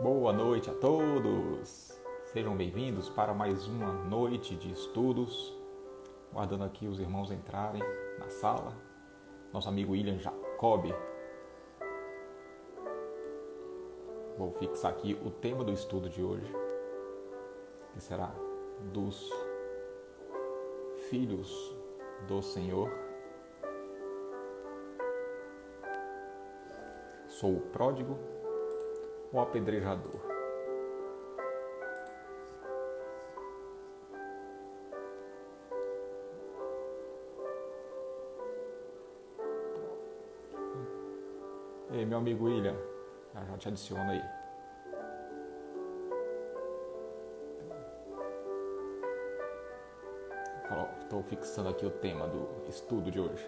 Boa noite a todos! Sejam bem-vindos para mais uma noite de estudos. Guardando aqui os irmãos entrarem na sala. Nosso amigo William Jacob. Vou fixar aqui o tema do estudo de hoje, que será dos filhos do Senhor. Sou o pródigo ou apedrejador? Ei, meu amigo William, já te adiciono aí. Estou fixando aqui o tema do estudo de hoje.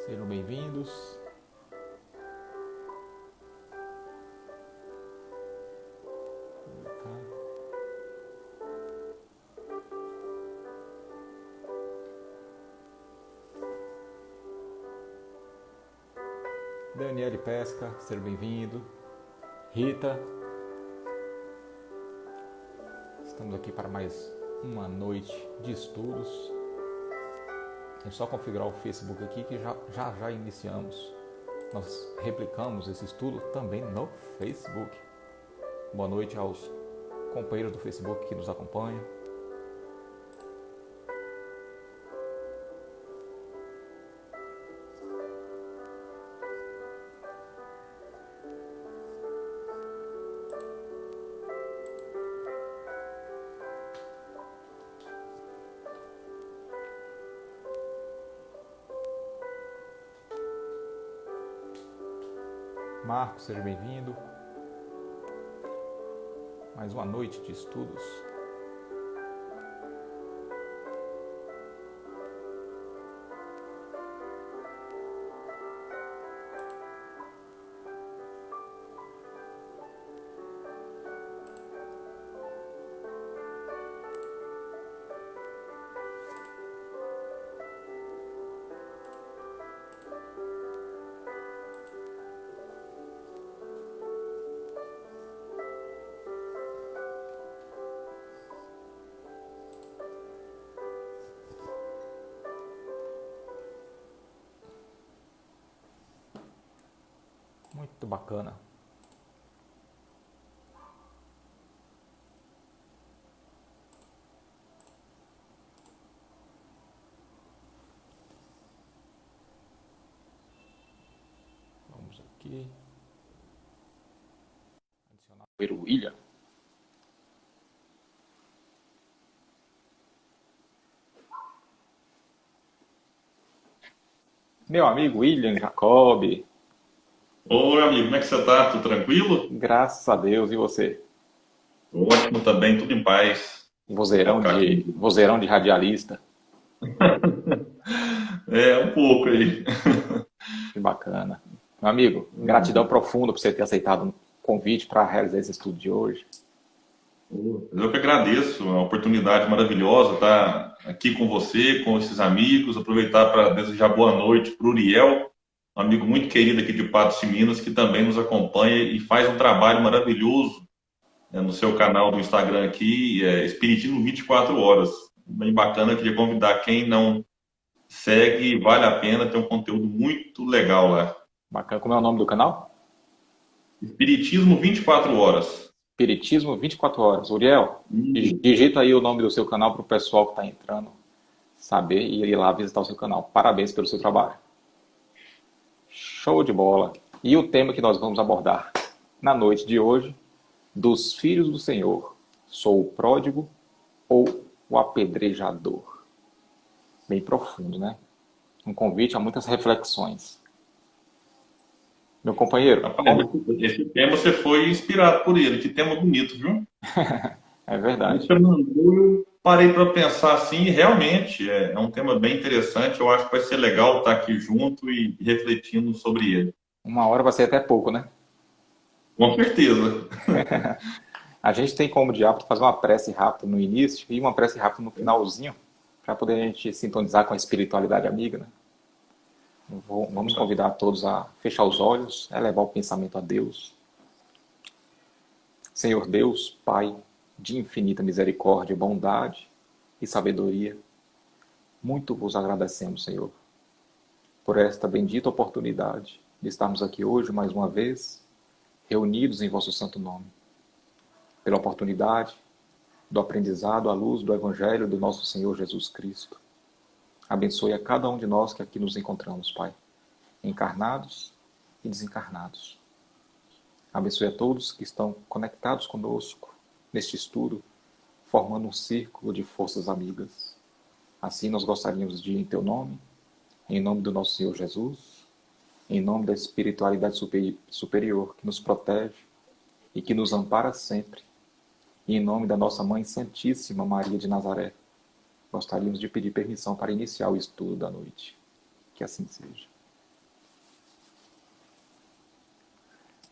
Sejam bem-vindos. Daniele Pesca, seja bem-vindo. Rita. Estamos aqui para mais uma noite de estudos. É só configurar o Facebook aqui que já iniciamos. Nós replicamos esse estudo também no Facebook. Boa noite aos companheiros do Facebook que nos acompanham. Marcos, seja bem-vindo. Mais uma noite de estudos. Muito bacana. Vamos aqui. Adicionar o William. Meu amigo William Jacob. Oi, amigo, como é que você tá? Tudo tranquilo? Graças a Deus. E você? Ótimo também, tudo em paz. Vou Vozeirão colocar de, aqui. vozeirão de radialista. Um pouco aí. Que bacana. Meu amigo, gratidão profunda por você ter aceitado o convite para realizar esse estudo de hoje. Eu que agradeço a oportunidade maravilhosa estar aqui com você, com esses amigos. Aproveitar para desejar boa noite para o Uriel, um amigo muito querido aqui de Patos de Minas, que também nos acompanha e faz um trabalho maravilhoso, né, no seu canal do Instagram aqui, Espiritismo 24 Horas. Bem bacana, queria convidar quem não segue, vale a pena, tem um conteúdo muito legal lá. Bacana. Como é o nome do canal? Espiritismo 24 horas. Espiritismo 24 horas. Uriel, Hum. digita aí o nome do seu canal para o pessoal que está entrando saber e ir lá visitar o seu canal. Parabéns pelo seu trabalho. Show de bola. E o tema que nós vamos abordar na noite de hoje, dos filhos do Senhor, sou o pródigo ou o apedrejador? Bem profundo, né? Um convite a muitas reflexões. Meu companheiro, Rapaz, esse tema você foi inspirado por ele. Que tema bonito, viu? é Quando verdade. você mandou, eu parei para pensar assim, e realmente é um tema bem interessante. Eu acho que vai ser legal estar aqui junto e refletindo sobre ele. Uma hora vai ser até pouco, né? Com certeza. A gente tem como de hábito fazer uma prece rápida no início e uma prece rápida no finalzinho, para poder a gente sintonizar com a espiritualidade amiga, né? Vamos convidar todos a fechar os olhos, elevar o pensamento a Deus. Senhor Deus, Pai de infinita misericórdia, bondade e sabedoria, muito vos agradecemos, Senhor, por esta bendita oportunidade de estarmos aqui hoje mais uma vez, reunidos em vosso santo nome, pela oportunidade do aprendizado à luz do Evangelho do nosso Senhor Jesus Cristo. Abençoe a cada um de nós que aqui nos encontramos, Pai, encarnados e desencarnados. Abençoe a todos que estão conectados conosco neste estudo, formando um círculo de forças amigas. Assim nós gostaríamos de, em Teu nome, em nome do nosso Senhor Jesus, em nome da espiritualidade superior que nos protege e que nos ampara sempre, e em nome da nossa Mãe Santíssima Maria de Nazaré, gostaríamos de pedir permissão para iniciar o estudo da noite. Que assim seja.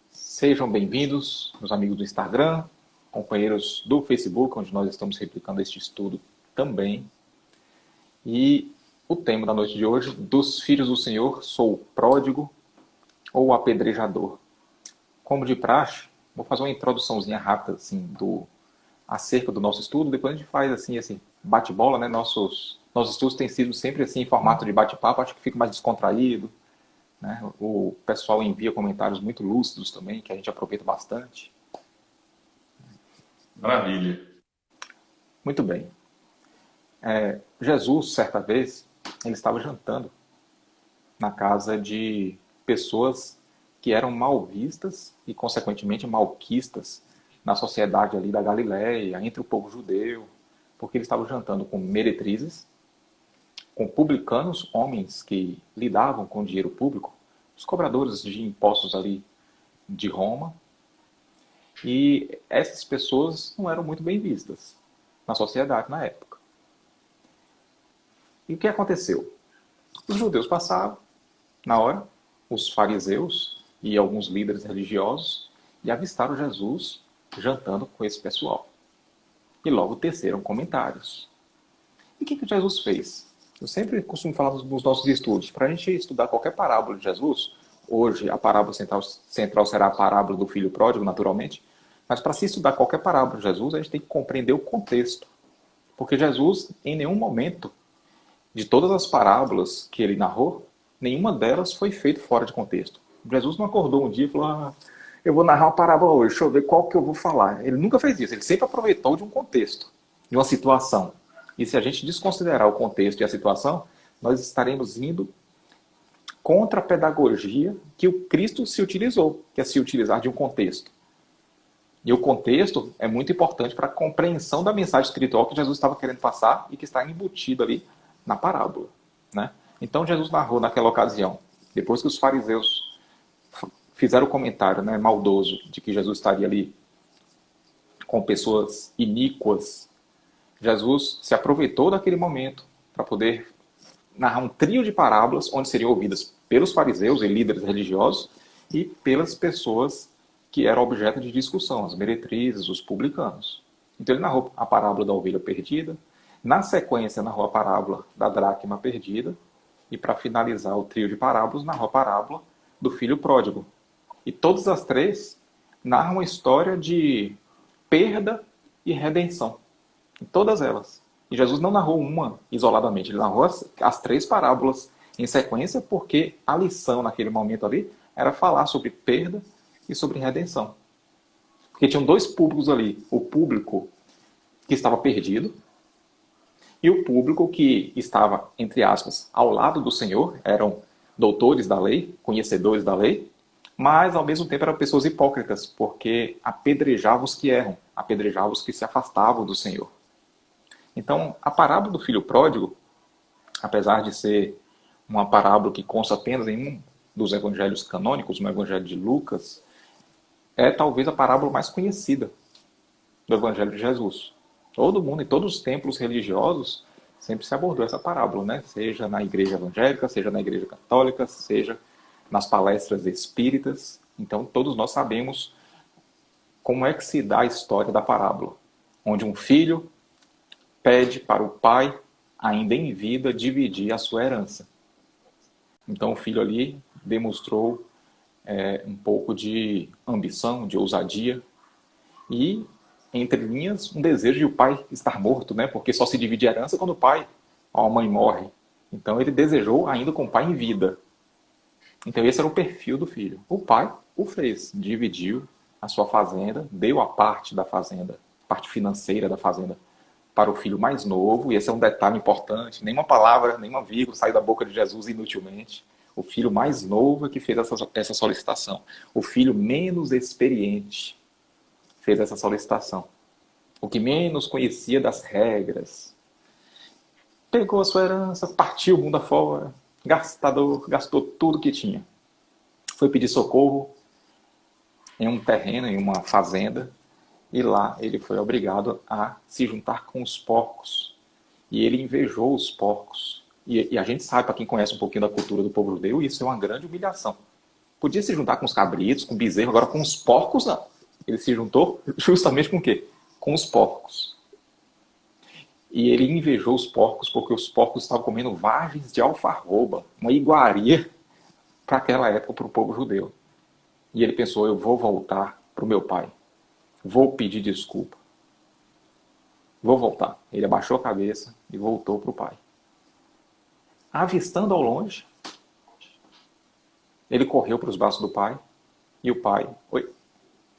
Sejam bem-vindos, meus amigos do Instagram, companheiros do Facebook, onde nós estamos replicando este estudo também. E o tema da noite de hoje, dos filhos do Senhor, sou o pródigo ou o apedrejador. Como de praxe, vou fazer uma introduçãozinha rápida assim, acerca do nosso estudo, depois a gente faz assim bate-bola, né? Nossos estudos têm sido sempre assim em formato de bate-papo, acho que fica mais descontraído, né? O pessoal envia comentários muito lúcidos também, que a gente aproveita bastante. Maravilha. Muito bem. Jesus, certa vez, ele estava jantando na casa de pessoas que eram mal vistas e, consequentemente, malquistas na sociedade ali da Galileia, entre o povo judeu, porque ele estava jantando com meretrizes, com publicanos, homens que lidavam com dinheiro público, os cobradores de impostos ali de Roma, e essas pessoas não eram muito bem vistas na sociedade na época. E o que aconteceu? Os judeus passavam, na hora, os fariseus e alguns líderes religiosos, e avistaram Jesus jantando com esse pessoal. E logo teceram comentários. E o que Jesus fez? Eu sempre costumo falar nos nossos estudos, para a gente estudar qualquer parábola de Jesus, hoje a parábola central será a parábola do filho pródigo, naturalmente, mas para se estudar qualquer parábola de Jesus, a gente tem que compreender o contexto. Porque Jesus, em nenhum momento, de todas as parábolas que ele narrou, nenhuma delas foi feita fora de contexto. Jesus não acordou um dia e falou, eu vou narrar uma parábola hoje, deixa eu ver qual que eu vou falar. Ele nunca fez isso, ele sempre aproveitou de um contexto, de uma situação. E se a gente desconsiderar o contexto e a situação, nós estaremos indo contra a pedagogia que o Cristo se utilizou, que é se utilizar de um contexto. E o contexto é muito importante para a compreensão da mensagem espiritual que Jesus estava querendo passar e que está embutido ali na parábola, né? Então Jesus narrou naquela ocasião, depois que os fariseus fizeram o comentário, né, maldoso de que Jesus estaria ali com pessoas iníquas, Jesus se aproveitou daquele momento para poder narrar um trio de parábolas onde seriam ouvidas pelos fariseus e líderes religiosos e pelas pessoas que eram objeto de discussão, as meretrizes, os publicanos. Então ele narrou a parábola da ovelha perdida, na sequência narrou a parábola da dracma perdida, e para finalizar o trio de parábolas, narrou a parábola do filho pródigo. E todas as três narram uma história de perda e redenção. Em todas elas. E Jesus não narrou uma isoladamente, ele narrou as três parábolas em sequência, porque a lição naquele momento ali era falar sobre perda e sobre redenção. Porque tinham dois públicos ali. O público que estava perdido e o público que estava, entre aspas, ao lado do Senhor, eram doutores da lei, conhecedores da lei, mas ao mesmo tempo eram pessoas hipócritas, porque apedrejavam os que erram, apedrejavam os que se afastavam do Senhor. Então, a parábola do filho pródigo, apesar de ser uma parábola que consta apenas em um dos evangelhos canônicos, no evangelho de Lucas, é talvez a parábola mais conhecida do evangelho de Jesus. Todo mundo, em todos os templos religiosos, sempre se abordou essa parábola, né? Seja na igreja evangélica, seja na igreja católica, seja nas palestras espíritas. Então, todos nós sabemos como é que se dá a história da parábola, onde um filho pede para o pai, ainda em vida, dividir a sua herança. Então o filho ali demonstrou um pouco de ambição, de ousadia e, entre linhas, um desejo de o pai estar morto, né? Porque só se divide a herança quando o pai ou a mãe morre. Então ele desejou ainda com o pai em vida. Então esse era o perfil do filho. O pai o fez, dividiu a sua fazenda, deu a parte da fazenda, parte financeira da fazenda, para o filho mais novo, e esse é um detalhe importante, nenhuma palavra, nenhuma vírgula saiu da boca de Jesus inutilmente. O filho mais novo é que fez essa solicitação. O filho menos experiente fez essa solicitação. O que menos conhecia das regras. Pegou a sua herança, partiu o mundo afora, gastador, gastou tudo que tinha. Foi pedir socorro em um terreno, em uma fazenda, e lá ele foi obrigado a se juntar com os porcos. E ele invejou os porcos. E a gente sabe, para quem conhece um pouquinho da cultura do povo judeu, isso é uma grande humilhação. Podia se juntar com os cabritos, com o bezerro, agora com os porcos não. Ele se juntou justamente com o quê? Com os porcos. E ele invejou os porcos porque os porcos estavam comendo vagens de alfarroba, uma iguaria para aquela época, para o povo judeu. E ele pensou, eu vou voltar para o meu pai. Vou pedir desculpa. Vou voltar. Ele abaixou a cabeça e voltou para o pai. Avistando ao longe, ele correu para os braços do pai e o pai... Oi?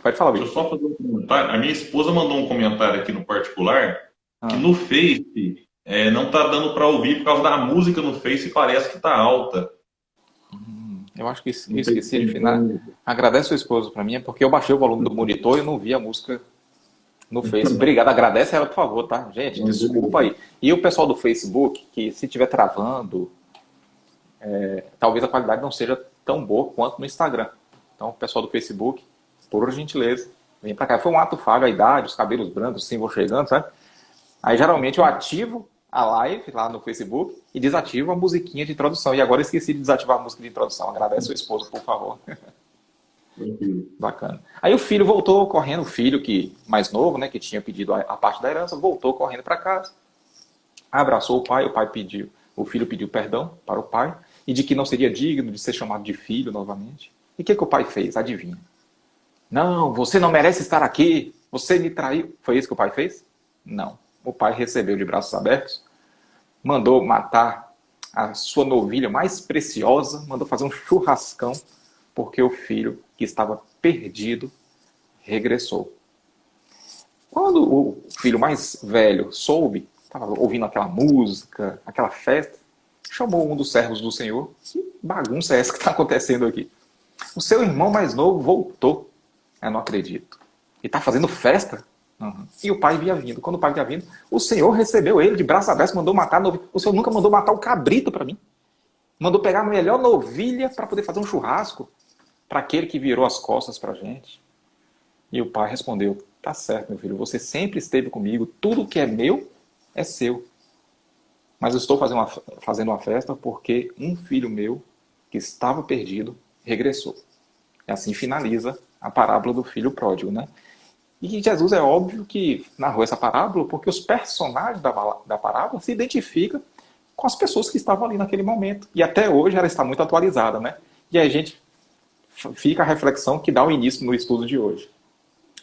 Pode falar, Deixa Vitor. eu só fazer um comentário. A minha esposa mandou um comentário aqui no particular que no Face não tá dando para ouvir por causa da música no Face, parece que tá alta. Eu acho que eu esqueci de final. Agradece sua esposa para mim, é porque eu baixei o volume do monitor e não vi a música no Face. Obrigado, agradece ela, por favor, tá? Gente, desculpa aí. E o pessoal do Facebook, que se estiver travando, talvez a qualidade não seja tão boa quanto no Instagram. Então, o pessoal do Facebook, por gentileza, vem para cá. Foi um ato falho, a idade, os cabelos brancos, assim, vão chegando, sabe? Aí, geralmente, eu ativo a live lá no Facebook e desativo a musiquinha de introdução. E agora eu esqueci de desativar a música de introdução. Agradece sua esposa, por favor. Bacana. Aí o filho voltou correndo, o filho que mais novo, né, que tinha pedido a parte da herança, voltou correndo para casa, abraçou o pai pediu, o filho pediu perdão para o pai e de que não seria digno de ser chamado de filho novamente. E o que o pai fez? Adivinha? Não, você não merece estar aqui, você me traiu. Foi isso que o pai fez? Não. O pai recebeu de braços abertos, mandou matar a sua novilha mais preciosa, mandou fazer um churrascão, porque o filho que estava perdido regressou. Quando o filho mais velho soube, estava ouvindo aquela música, aquela festa, chamou um dos servos do Senhor. Que bagunça é essa que está acontecendo aqui? O seu irmão mais novo voltou. Eu não acredito. E está fazendo festa? Uhum. E o pai vinha vindo. Quando o pai vinha vindo, o Senhor recebeu ele de braços abertos, mandou matar a novilha. O Senhor nunca mandou matar o cabrito para mim. Mandou pegar a melhor novilha para poder fazer um churrasco para aquele que virou as costas para a gente. E o pai respondeu, tá certo, meu filho, você sempre esteve comigo, tudo que é meu é seu. Mas eu estou fazendo uma festa porque um filho meu que estava perdido regressou. E assim finaliza a parábola do filho pródigo, né? E Jesus é óbvio que narrou essa parábola porque os personagens da parábola se identificam com as pessoas que estavam ali naquele momento. E até hoje ela está muito atualizada, né? E aí a gente fica a reflexão que dá o início no estudo de hoje.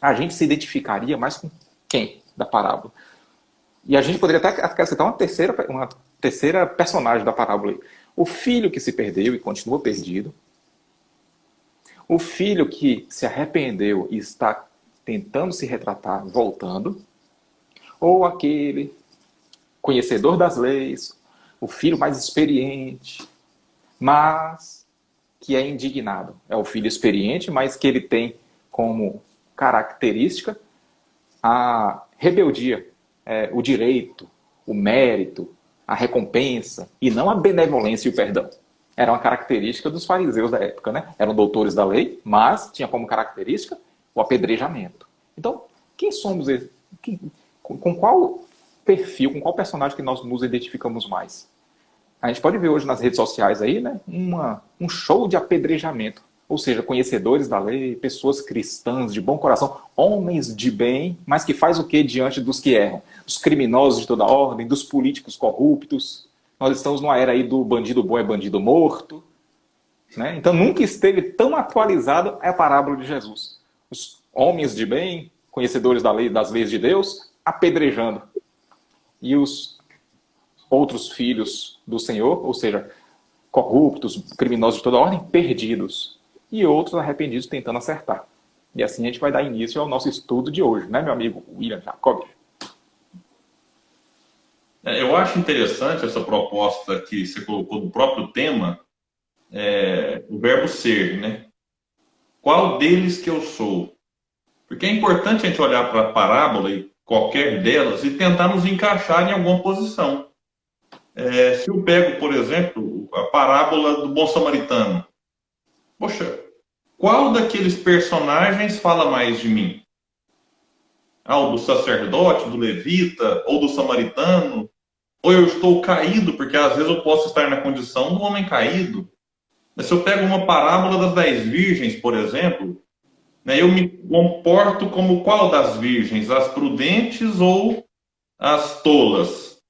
A gente se identificaria mais com quem da parábola? E a gente poderia até acrescentar uma terceira personagem da parábola. O filho que se perdeu e continua perdido. O filho que se arrependeu e está tentando se retratar, voltando. Ou aquele conhecedor das leis, o filho mais experiente, mas que é indignado. É o filho experiente, mas que ele tem como característica a rebeldia, o direito, o mérito, a recompensa, e não a benevolência e o perdão. Era uma característica dos fariseus da época, né? Eram doutores da lei, mas tinha como característica o apedrejamento. Então, quem somos? Com qual perfil, com qual personagem que nós nos identificamos mais? A gente pode ver hoje nas redes sociais aí, né, um show de apedrejamento. ou seja, conhecedores da lei, pessoas cristãs de bom coração, homens de bem, mas que faz o que diante dos que erram? Dos criminosos de toda ordem, dos políticos corruptos. Nós estamos numa era aí do bandido bom é bandido morto, né? Então nunca esteve tão atualizado a parábola de Jesus. Os homens de bem, conhecedores da lei, das leis de Deus, apedrejando. E os outros filhos do Senhor, ou seja, corruptos, criminosos de toda ordem, perdidos. E outros arrependidos tentando acertar. E assim a gente vai dar início ao nosso estudo de hoje, né, meu amigo William Jacob? Eu acho interessante essa proposta que você colocou do próprio tema, o verbo ser, né? Qual deles que eu sou? Porque é importante a gente olhar para a parábola, e qualquer delas, e tentar nos encaixar em alguma posição. Se eu pego, por exemplo, a parábola do bom samaritano, poxa, qual daqueles personagens fala mais de mim? O do sacerdote, do levita, ou do samaritano? Ou eu estou caído, porque às vezes eu posso estar na condição do homem caído. Mas se eu pego uma parábola das 10 virgens, por exemplo, né, eu me comporto como qual das virgens? As prudentes ou as tolas?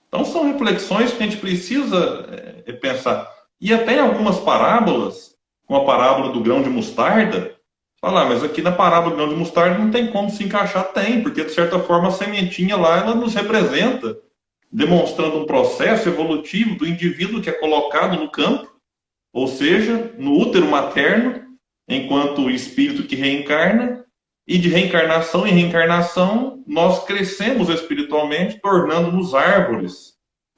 Então são reflexões que a gente precisa pensar. E até em algumas parábolas, como a parábola do grão de mostarda, falar, mas aqui na parábola do grão de mostarda não tem como se encaixar, tem, porque de certa forma a sementinha lá, ela nos representa, demonstrando um processo evolutivo do indivíduo que é colocado no campo, ou seja, no útero materno, enquanto o espírito que reencarna, e de reencarnação em reencarnação, nós crescemos espiritualmente, tornando-nos árvores,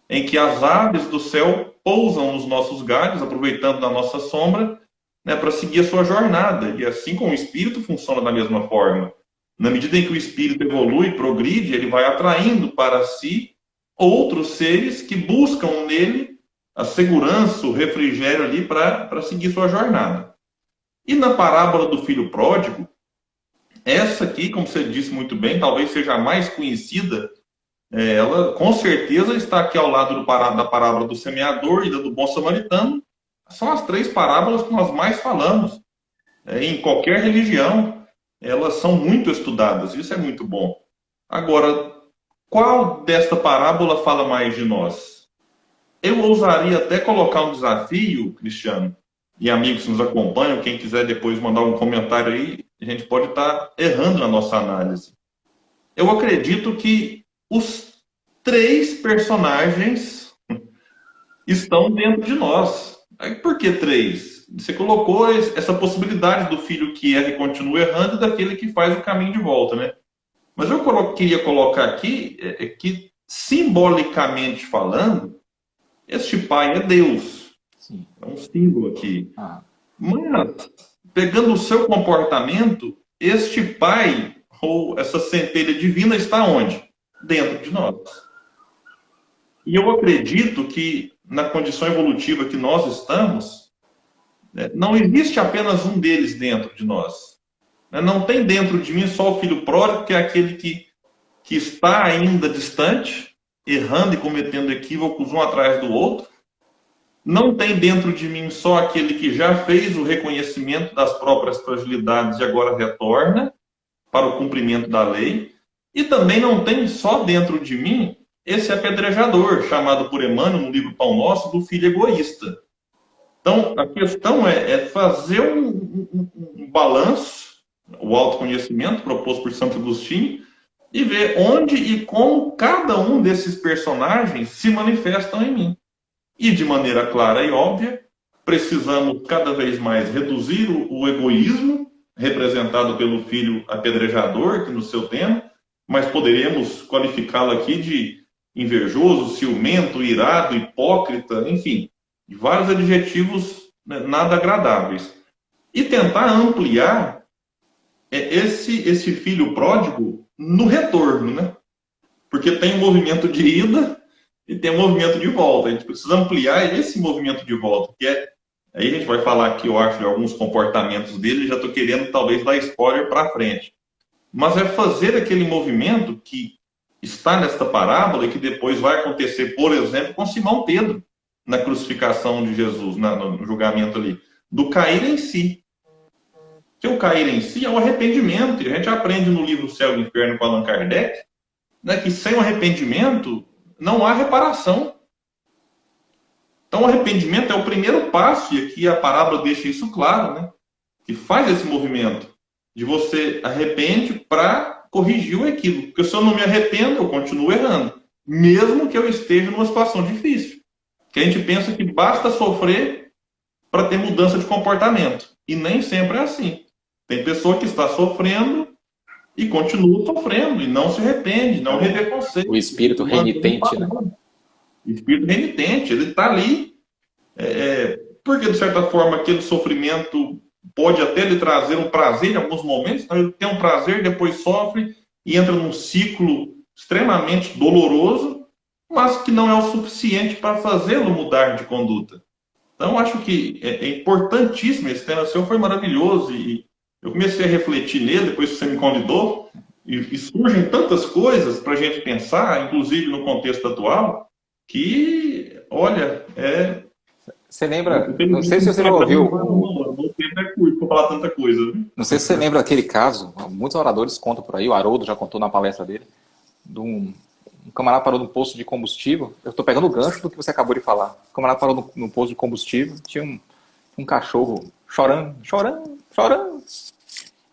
em que as aves do céu pousam nos nossos galhos, aproveitando da nossa sombra, né, para seguir a sua jornada. E assim como o espírito funciona da mesma forma. Na medida em que o espírito evolui, progride, ele vai atraindo para si outros seres que buscam nele a segurança, o refrigério ali para seguir sua jornada. E na parábola do filho pródigo, essa aqui, como você disse muito bem, talvez seja a mais conhecida, ela com certeza está aqui ao lado da parábola do semeador e da do bom samaritano. São as 3 parábolas que nós mais falamos. Em qualquer religião, elas são muito estudadas, isso é muito bom. Agora, qual desta parábola fala mais de nós? Eu ousaria até colocar um desafio, Cristiano, e amigos que nos acompanham, quem quiser depois mandar um comentário aí, a gente pode estar errando na nossa análise. Eu acredito que os 3 personagens estão dentro de nós. Por que 3? Você colocou essa possibilidade do filho que erra e continua errando e daquele que faz o caminho de volta, né? Mas eu queria colocar aqui que, simbolicamente falando, este pai é Deus. Sim. É um símbolo aqui. Mas, pegando o seu comportamento, este pai, ou essa centelha divina, está onde? Dentro de nós. E eu acredito que, na condição evolutiva que nós estamos, não existe apenas um deles dentro de nós. Não tem dentro de mim só o filho pródigo, que é aquele que está ainda distante, errando e cometendo equívocos um atrás do outro. Não tem dentro de mim só aquele que já fez o reconhecimento das próprias fragilidades e agora retorna para o cumprimento da lei. E também não tem só dentro de mim esse apedrejador, chamado por Emmanuel, no livro Pão Nosso, do filho egoísta. Então, a questão é fazer um balanço, o autoconhecimento proposto por Santo Agostinho, e ver onde e como cada um desses personagens se manifestam em mim. E de maneira clara e óbvia, precisamos cada vez mais reduzir o egoísmo, representado pelo filho apedrejador, que no seu tema, mas poderemos qualificá-lo aqui de invejoso, ciumento, irado, hipócrita, enfim, vários adjetivos nada agradáveis. E tentar ampliar esse filho pródigo no retorno, né? Porque tem um movimento de ida e tem um movimento de volta. A gente precisa ampliar esse movimento de volta, que aí a gente vai falar aqui, eu acho, de alguns comportamentos dele, já estou querendo talvez dar spoiler para frente. Mas é fazer aquele movimento que está nesta parábola e que depois vai acontecer, por exemplo, com Simão Pedro, na crucificação de Jesus, no julgamento ali, do cair em si. que o cair em si é o arrependimento. E a gente aprende no livro Céu e Inferno com Allan Kardec, né, que sem o arrependimento não há reparação. Então o arrependimento é o primeiro passo, e aqui a parábola deixa isso claro, né, que faz esse movimento de você arrepende para corrigir o equívoco. Porque se eu não me arrependo, eu continuo errando, mesmo que eu esteja numa situação difícil. Que a gente pensa que basta sofrer para ter mudança de comportamento. E nem sempre é assim. Tem pessoa que está sofrendo e continua sofrendo, e não se arrepende, não revê conceito. O espírito renitente, né? O espírito renitente, ele está ali, porque de certa forma aquele sofrimento pode até lhe trazer um prazer em alguns momentos, então ele tem um prazer, depois sofre e entra num ciclo extremamente doloroso, mas que não é o suficiente para fazê-lo mudar de conduta. Então, acho que é importantíssimo. Esse tema seu foi maravilhoso e eu comecei a refletir nele depois que você me convidou e surgem tantas coisas para a gente pensar, inclusive no contexto atual, que, olha, Você lembra, não sei se você já ouviu... O tempo é curto para falar tanta coisa. Não sei se você lembra daquele caso, muitos oradores contam por aí, o Haroldo já contou na palestra dele, de um camarada parou num posto de combustível. Eu estou pegando o gancho do que você acabou de falar. O camarada parou no posto de combustível, tinha um cachorro chorando.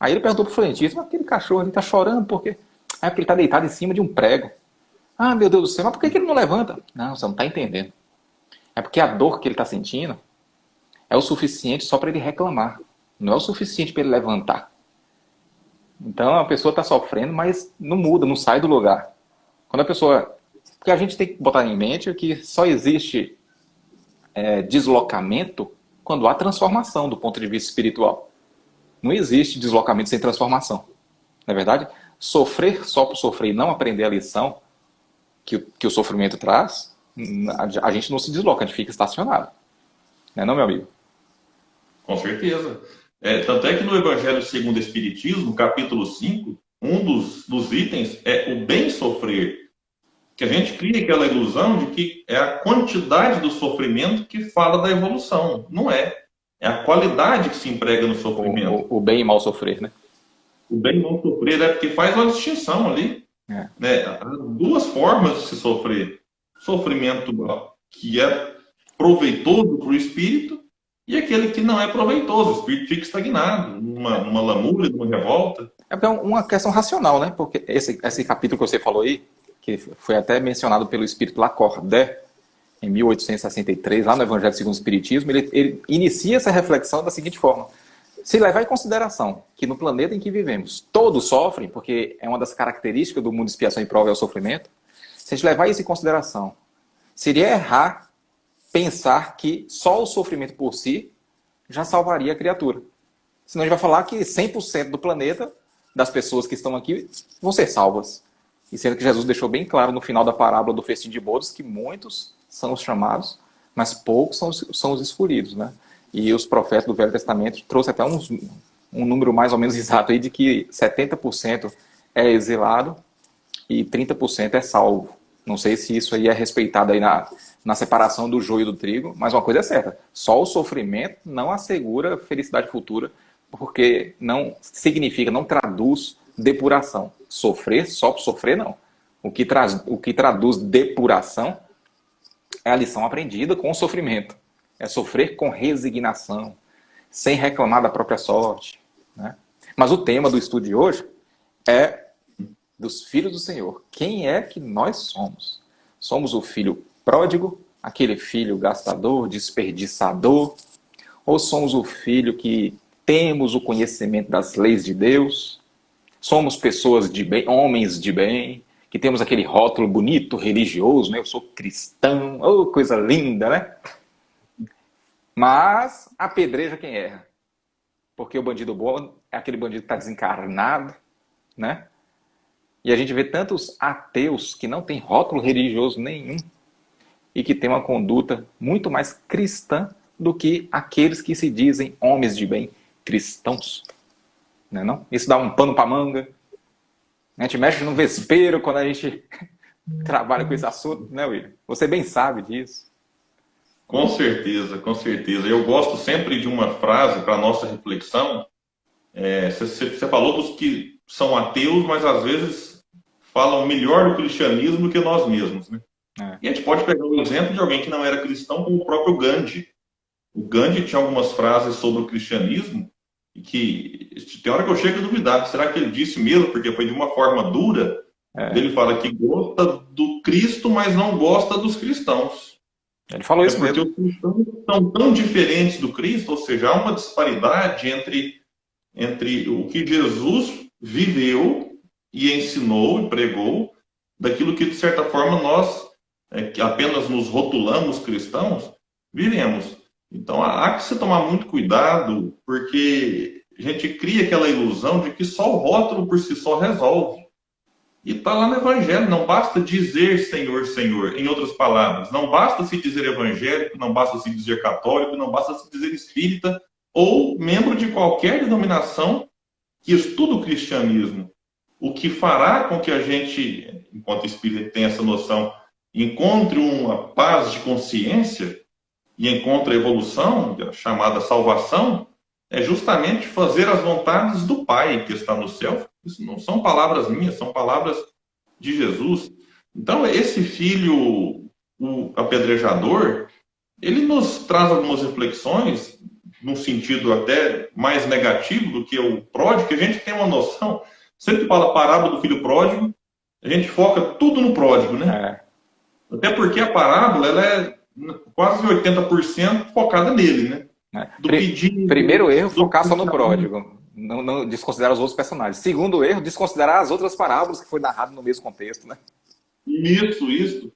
Aí ele perguntou pro frentista, mas aquele cachorro ali tá chorando por quê? É porque ele tá deitado em cima de um prego. Ah, meu Deus do céu, mas por que ele não levanta? Não, você não tá entendendo. É porque a dor que ele tá sentindo é o suficiente só para ele reclamar. Não é o suficiente para ele levantar. Então a pessoa está sofrendo, mas não muda, não sai do lugar. Quando a pessoa... Porque a gente tem que botar em mente que só existe deslocamento quando há transformação do ponto de vista espiritual. Não existe deslocamento sem transformação. Não é verdade? Sofrer só por sofrer e não aprender a lição que o sofrimento traz, a gente não se desloca, a gente fica estacionado. Não é não, meu amigo? Com certeza. Tanto é que no Evangelho segundo o Espiritismo, capítulo 5, um dos itens é o bem sofrer. Que a gente cria aquela ilusão de que é a quantidade do sofrimento que fala da evolução. Não é. É a qualidade que se emprega no sofrimento. O bem e mal sofrer, né? O bem e mal sofrer é porque faz uma distinção ali. Né? Há duas formas de se sofrer. Sofrimento que é proveitoso para o espírito e aquele que não é proveitoso. O espírito fica estagnado, numa lamúria, numa revolta. É uma questão racional, né? Porque esse capítulo que você falou aí, que foi até mencionado pelo espírito Lacordaire, em 1863, lá no Evangelho segundo o Espiritismo, ele inicia essa reflexão da seguinte forma: se levar em consideração que no planeta em que vivemos todos sofrem, porque é uma das características do mundo de expiação e prova é o sofrimento, se a gente levar isso em consideração, seria errar pensar que só o sofrimento por si já salvaria a criatura. Senão a gente vai falar que 100% do planeta, das pessoas que estão aqui, vão ser salvas. E sendo que Jesus deixou bem claro no final da parábola do festim de bodas que muitos são os chamados, mas poucos são os escolhidos, né? E os profetas do Velho Testamento trouxe até um número mais ou menos exato aí de que 70% é exilado e 30% é salvo. Não sei se isso aí é respeitado aí na separação do joio do trigo, mas uma coisa é certa: só o sofrimento não assegura felicidade futura, porque não significa, não traduz depuração. Sofrer só por sofrer, não. O que traduz depuração é a lição aprendida com o sofrimento. É sofrer com resignação, sem reclamar da própria sorte, né? Mas o tema do estudo de hoje é dos filhos do Senhor. Quem é que nós somos? Somos o filho pródigo, aquele filho gastador, desperdiçador? Ou somos o filho que temos o conhecimento das leis de Deus? Somos pessoas de bem, homens de bem, que temos aquele rótulo bonito, religioso, né? Eu sou cristão, oh, coisa linda, né? Mas apedreja quem erra. Porque o bandido bom é aquele bandido que está desencarnado, né? E a gente vê tantos ateus que não têm rótulo religioso nenhum e que têm uma conduta muito mais cristã do que aqueles que se dizem homens de bem, cristãos. Não é não? Isso dá um pano para manga. A gente mexe no vespeiro quando a gente trabalha com esse assunto, né, William? Você bem sabe disso. Com certeza, com certeza. Eu gosto sempre de uma frase para a nossa reflexão, Você falou dos que são ateus, mas às vezes falam melhor do cristianismo do que nós mesmos, né? É. E a gente pode pegar o exemplo de alguém que não era cristão, como o próprio Gandhi. O Gandhi tinha algumas frases sobre o cristianismo e que tem hora que eu chego a duvidar. Será que ele disse mesmo? Porque foi de uma forma dura. Ele fala que gosta do Cristo, mas não gosta dos cristãos. Ele falou É isso porque mesmo. os cristãos são tão diferentes do Cristo, ou seja, há uma disparidade entre o que Jesus viveu e ensinou e pregou, daquilo que, de certa forma, nós, que apenas nos rotulamos cristãos, vivemos. Então, há que se tomar muito cuidado, porque a gente cria aquela ilusão de que só o rótulo por si só resolve. E está lá no Evangelho, não basta dizer Senhor, Senhor. Em outras palavras, não basta se dizer evangélico, não basta se dizer católico, não basta se dizer espírita, ou membro de qualquer denominação que estuda o cristianismo. O que fará com que a gente, enquanto espírita, tenha essa noção, encontre uma paz de consciência e encontre a evolução, a chamada salvação, é justamente fazer as vontades do Pai que está no céu. Isso não são palavras minhas, são palavras de Jesus. Então, esse filho, o apedrejador, ele nos traz algumas reflexões, num sentido até mais negativo do que o pródigo, que a gente tem uma noção. Sempre que fala parábola do filho pródigo, a gente foca tudo no pródigo, né? Até porque a parábola, ela é quase 80% focada nele, né? Do pedido, Primeiro erro, focar só no pródigo. Não desconsiderar os outros personagens. Segundo erro, desconsiderar as outras parábolas que foi narrado no mesmo contexto, né? Isso.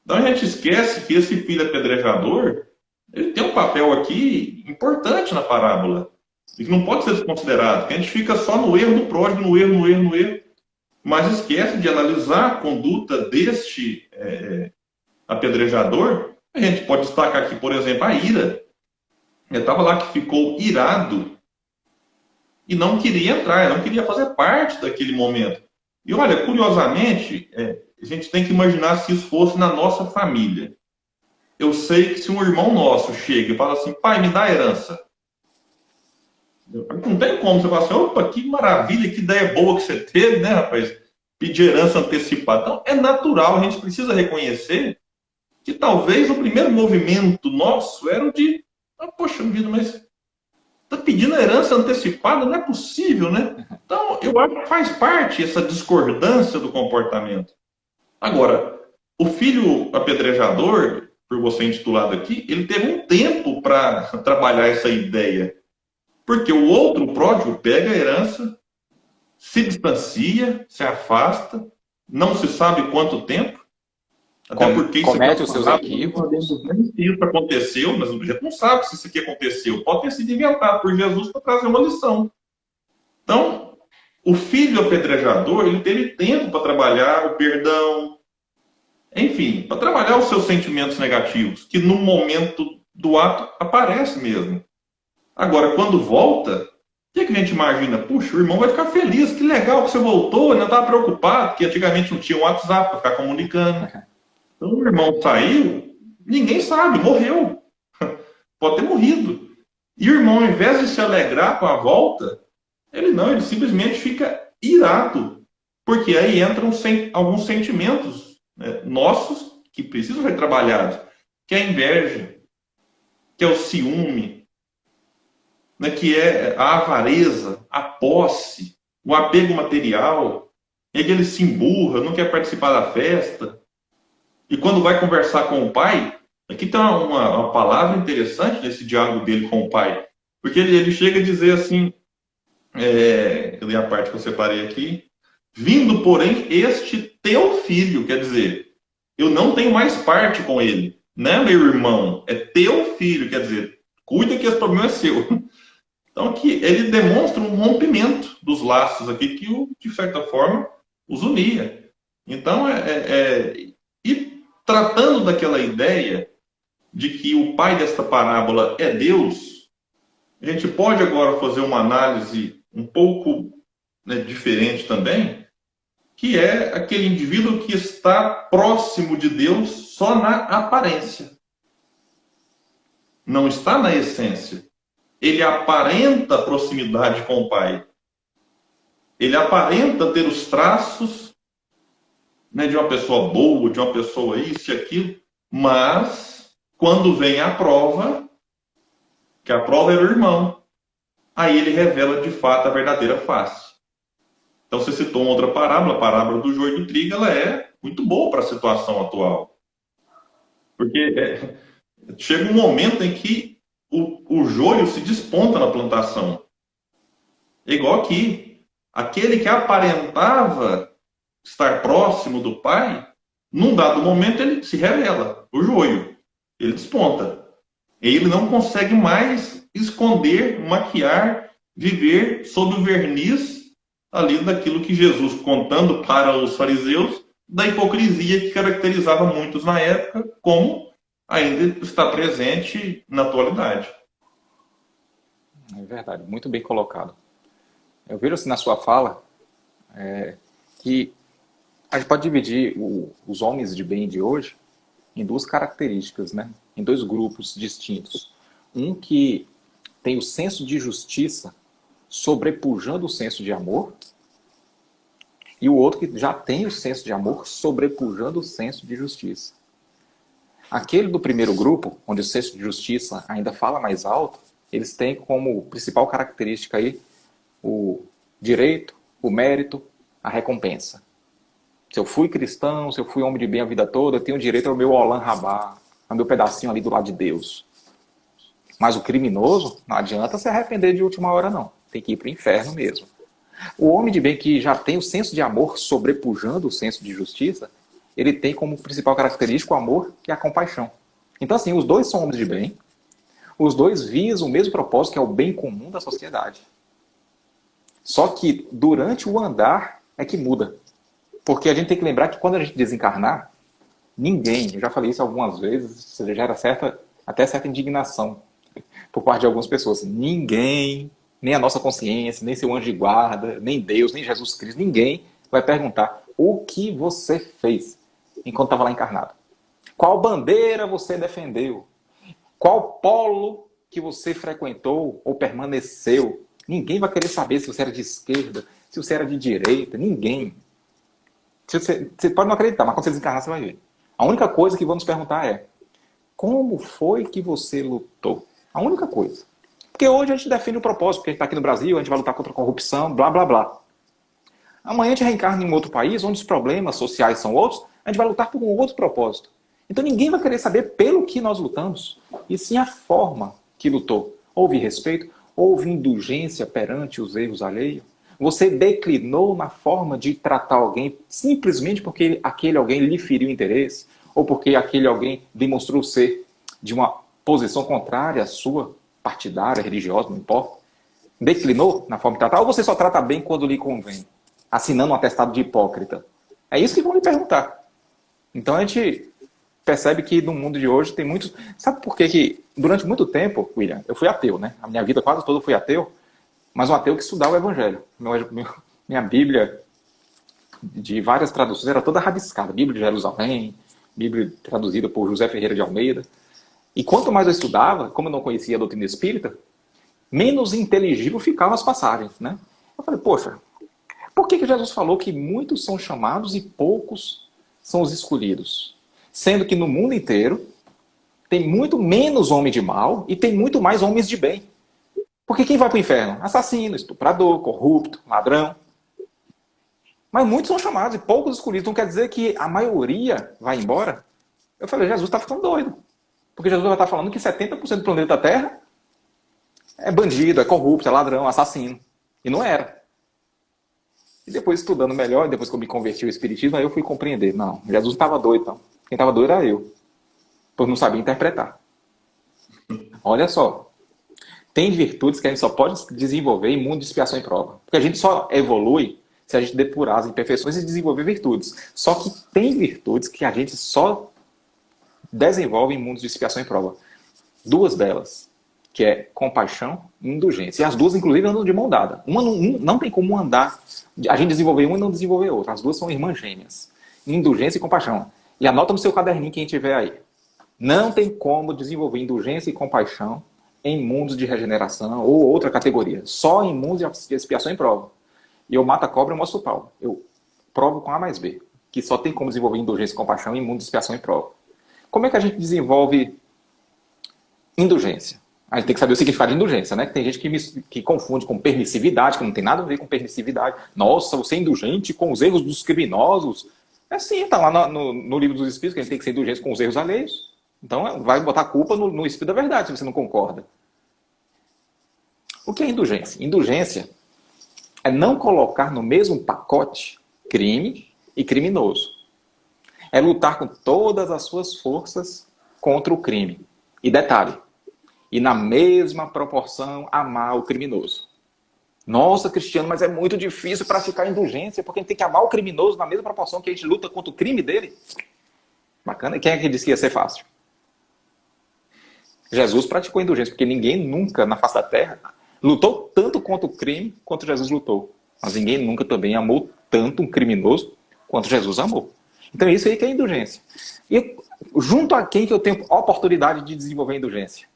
Então a gente esquece que esse filho apedrejador, ele tem um papel aqui importante na parábola. E que não pode ser desconsiderado. Que a gente fica só no erro do pródigo, no erro. Mas esquece de analisar a conduta deste apedrejador. A gente pode destacar aqui, por exemplo, a ira. Ele estava lá que ficou irado e não queria entrar, não queria fazer parte daquele momento. E olha, curiosamente, a gente tem que imaginar se isso fosse na nossa família. Eu sei que se um irmão nosso chega e fala assim, pai, me dá a herança. Não tem como você falar assim, opa, que maravilha, que ideia boa que você teve, né, rapaz? Pedir herança antecipada. Então, é natural, a gente precisa reconhecer que talvez o primeiro movimento nosso era o de, poxa vida, mas está pedindo herança antecipada, não é possível, né? Então, eu acho que faz parte essa discordância do comportamento. Agora, o filho apedrejador, por você intitulado aqui, ele teve um tempo para trabalhar essa ideia. Porque o outro pródigo pega a herança, se distancia, se afasta, não se sabe quanto tempo, até porque isso comete os seus equívocos. Isso aconteceu, mas a gente não sabe se isso aqui aconteceu. Pode ter sido inventado por Jesus para trazer uma lição. Então, o filho apedrejador, ele teve tempo para trabalhar o perdão, enfim, para trabalhar os seus sentimentos negativos, que no momento do ato aparece mesmo. Agora, quando volta, o que a gente imagina? Puxa, o irmão vai ficar feliz, que legal que você voltou, ele não estava preocupado, porque antigamente não tinha um WhatsApp para ficar comunicando. Então o irmão saiu, ninguém sabe, morreu. Pode ter morrido. E o irmão, ao invés de se alegrar com a volta, ele simplesmente fica irado. Porque aí entram alguns sentimentos, né, nossos que precisam ser trabalhados. Que é a inveja, que é o ciúme, né, que é a avareza, a posse, o apego material. E aí ele se emburra, não quer participar da festa. E quando vai conversar com o pai, aqui tem uma palavra interessante nesse diálogo dele com o pai. Porque ele chega a dizer assim, eu li a parte que eu separei aqui, vindo, porém, este teu filho, quer dizer, eu não tenho mais parte com ele, né, meu irmão? É teu filho, quer dizer, cuida que esse problema é seu. Então, aqui ele demonstra um rompimento dos laços aqui que, de certa forma, os unia. Então, e tratando daquela ideia de que o pai desta parábola é Deus, a gente pode agora fazer uma análise um pouco, né, diferente também, que é aquele indivíduo que está próximo de Deus só na aparência. Não está na essência. ele aparenta proximidade com o pai. Ele aparenta ter os traços, né, de uma pessoa boa, de uma pessoa isso e aquilo, mas quando vem a prova, que a prova era o irmão, aí ele revela de fato a verdadeira face. Então você citou uma outra parábola, a parábola do joio e do trigo, ela é muito boa para a situação atual. Porque chega um momento em que o joio se desponta na plantação. É igual aqui. Aquele que aparentava estar próximo do pai, num dado momento ele se revela, o joio. Ele desponta. E ele não consegue mais esconder, maquiar, viver sob o verniz ali daquilo que Jesus, contando para os fariseus, da hipocrisia que caracterizava muitos na época, como ainda está presente na atualidade. É verdade, muito bem colocado. Eu vejo assim na sua fala que a gente pode dividir os homens de bem de hoje em duas características, né? Em dois grupos distintos. Um que tem o senso de justiça sobrepujando o senso de amor, e o outro que já tem o senso de amor sobrepujando o senso de justiça. Aquele do primeiro grupo, onde o senso de justiça ainda fala mais alto, eles têm como principal característica aí o direito, o mérito, a recompensa. Se eu fui cristão, se eu fui homem de bem a vida toda, eu tenho direito ao meu Olam Rabá, ao meu pedacinho ali do lado de Deus. Mas o criminoso, não adianta se arrepender de última hora, não. Tem que ir para o inferno mesmo. O homem de bem que já tem o senso de amor sobrepujando o senso de justiça, ele tem como principal característica o amor e a compaixão. Então, assim, os dois são homens de bem, os dois visam o mesmo propósito, que é o bem comum da sociedade. Só que durante o andar é que muda. Porque a gente tem que lembrar que quando a gente desencarnar, ninguém, eu já falei isso algumas vezes, gera até certa indignação por parte de algumas pessoas. Ninguém, nem a nossa consciência, nem seu anjo de guarda, nem Deus, nem Jesus Cristo, ninguém vai perguntar o que você fez enquanto estava lá encarnado. Qual bandeira você defendeu? Qual polo que você frequentou ou permaneceu? Ninguém vai querer saber se você era de esquerda, se você era de direita, ninguém. Você pode não acreditar, mas quando você desencarnar, você vai ver. A única coisa que vão nos perguntar é: como foi que você lutou? A única coisa. Porque hoje a gente define o propósito, porque a gente está aqui no Brasil, a gente vai lutar contra a corrupção, blá, blá, blá. Amanhã a gente reencarna em um outro país, onde os problemas sociais são outros, a gente vai lutar por um outro propósito. Então ninguém vai querer saber pelo que nós lutamos, e sim a forma que lutou. Houve respeito, houve indulgência perante os erros alheios. Você declinou na forma de tratar alguém simplesmente porque aquele alguém lhe feriu interesse, ou porque aquele alguém demonstrou ser de uma posição contrária à sua, partidária, religiosa, não importa. Declinou na forma de tratar, ou você só trata bem quando lhe convém, assinando um atestado de hipócrita? É isso que vão lhe perguntar. Então a gente percebe que no mundo de hoje tem muitos... Sabe por que durante muito tempo, William, eu fui ateu, né? A minha vida quase toda foi ateu, mas um ateu que estudava o Evangelho. Minha Bíblia, de várias traduções, era toda rabiscada. Bíblia de Jerusalém, Bíblia traduzida por José Ferreira de Almeida. E quanto mais eu estudava, como eu não conhecia a doutrina espírita, menos inteligível ficavam as passagens, né? Eu falei, poxa, por que Jesus falou que muitos são chamados e poucos são os escolhidos? Sendo que no mundo inteiro tem muito menos homem de mal e tem muito mais homens de bem. Porque quem vai para o inferno? Assassino, estuprador, corrupto, ladrão. Mas muitos são chamados e poucos escolhidos. Não quer dizer que a maioria vai embora? Eu falei, Jesus está ficando doido. Porque Jesus vai estar falando que 70% do planeta Terra é bandido, é corrupto, é ladrão, assassino. E não era. E depois, estudando melhor, depois que eu me converti ao Espiritismo, aí eu fui compreender. Não, Jesus estava doido, não. Quem estava doido era eu. Porque não sabia interpretar. Olha só. Tem virtudes que a gente só pode desenvolver em mundo de expiação e prova. Porque a gente só evolui se a gente depurar as imperfeições e desenvolver virtudes. Só que tem virtudes que a gente só desenvolve em mundos de expiação e prova. Duas delas, que é compaixão e indulgência. E as duas, inclusive, andam de mão dada. Uma não tem como andar, a gente desenvolver uma e não desenvolver outra. As duas são irmãs gêmeas. Indulgência e compaixão. E anota no seu caderninho quem tiver aí. Não tem como desenvolver indulgência e compaixão em mundos de regeneração ou outra categoria. Só em mundos de expiação e prova. E eu mato a cobra e mostro o pau. Eu provo com A mais B, que só tem como desenvolver indulgência e compaixão em mundos de expiação e prova. Como é que a gente desenvolve indulgência? A gente tem que saber o significado de indulgência, né? Tem gente que confunde com permissividade, que não tem nada a ver com permissividade. Nossa, você é indulgente com os erros dos criminosos. É sim, está lá no livro dos Espíritos, que a gente tem que ser indulgente com os erros alheios. Então, vai botar a culpa no Espírito da Verdade, se você não concorda. O que é indulgência? Indulgência é não colocar no mesmo pacote crime e criminoso. É lutar com todas as suas forças contra o crime. E detalhe, e na mesma proporção amar o criminoso. Nossa, Cristiano, mas é muito difícil praticar indulgência, porque a gente tem que amar o criminoso na mesma proporção que a gente luta contra o crime dele. Bacana. E quem é que disse que ia ser fácil? Jesus praticou indulgência, porque ninguém nunca na face da terra lutou tanto contra o crime quanto Jesus lutou. Mas ninguém nunca também amou tanto um criminoso quanto Jesus amou. Então isso aí que é indulgência. E junto a quem que eu tenho oportunidade de desenvolver indulgência?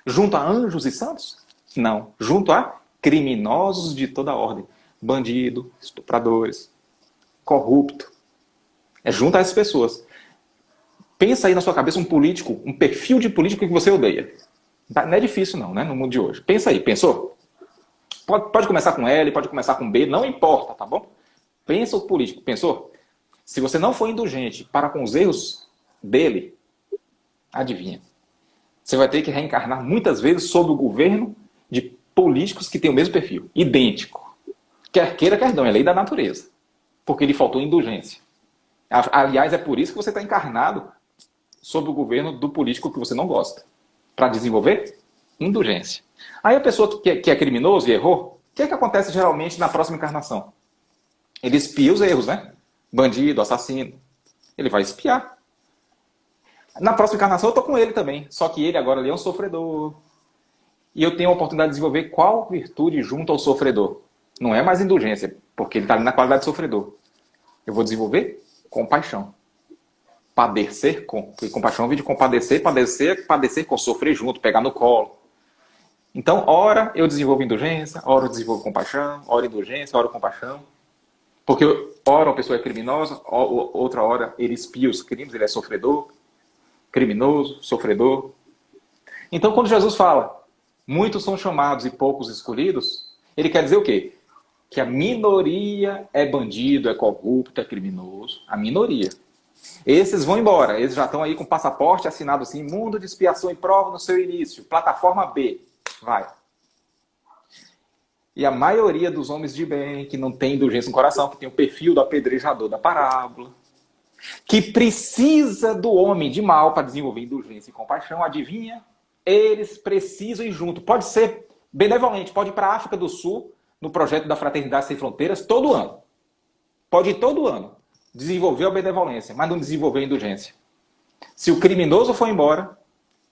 Junto a anjos e santos? Não. Junto a criminosos de toda ordem. Bandido, estupradores, corrupto. É junto a essas pessoas. Pensa aí na sua cabeça um político, um perfil de político que você odeia. Não é difícil não, né? No mundo de hoje. Pensa aí, pensou? Pode começar com L, pode começar com B, não importa, tá bom? Pensa o político, pensou? Se você não for indulgente para com os erros dele, adivinha? Você vai ter que reencarnar muitas vezes sob o governo de políticos que têm o mesmo perfil, idêntico. Quer queira, quer não, é lei da natureza. Porque lhe faltou indulgência. Aliás, é por isso que você está encarnado sob o governo do político que você não gosta. Para desenvolver indulgência. Aí a pessoa que é criminoso e errou, o que é que acontece geralmente na próxima encarnação? Ele espia os erros, né? Bandido, assassino. Ele vai espiar. Na próxima encarnação eu estou com ele também. Só que ele agora ali é um sofredor. E eu tenho a oportunidade de desenvolver qual virtude junto ao sofredor. Não é mais indulgência, porque ele está ali na qualidade de sofredor. Eu vou desenvolver compaixão. Padecer com. Porque compaixão vem de compadecer, padecer com, sofrer junto, pegar no colo. Então, ora eu desenvolvo indulgência, ora eu desenvolvo compaixão, ora indulgência, ora compaixão. Porque ora uma pessoa é criminosa, outra hora ele espia os crimes, ele é sofredor, criminoso, sofredor. Então, quando Jesus fala, muitos são chamados e poucos escolhidos, ele quer dizer o quê? Que a minoria é bandido, é corrupto, é criminoso. A minoria. Esses vão embora, eles já estão aí com passaporte assinado assim, mundo de expiação e prova no seu início, plataforma B. Vai. E a maioria dos homens de bem, que não tem indulgência no coração, que tem o perfil do apedrejador da parábola, que precisa do homem de mal para desenvolver indulgência e compaixão, adivinha? Eles precisam ir junto. Pode ser benevolente, pode ir para a África do Sul, no projeto da Fraternidade Sem Fronteiras, todo ano. Pode ir todo ano. Desenvolver a benevolência, mas não desenvolver a indulgência. Se o criminoso for embora,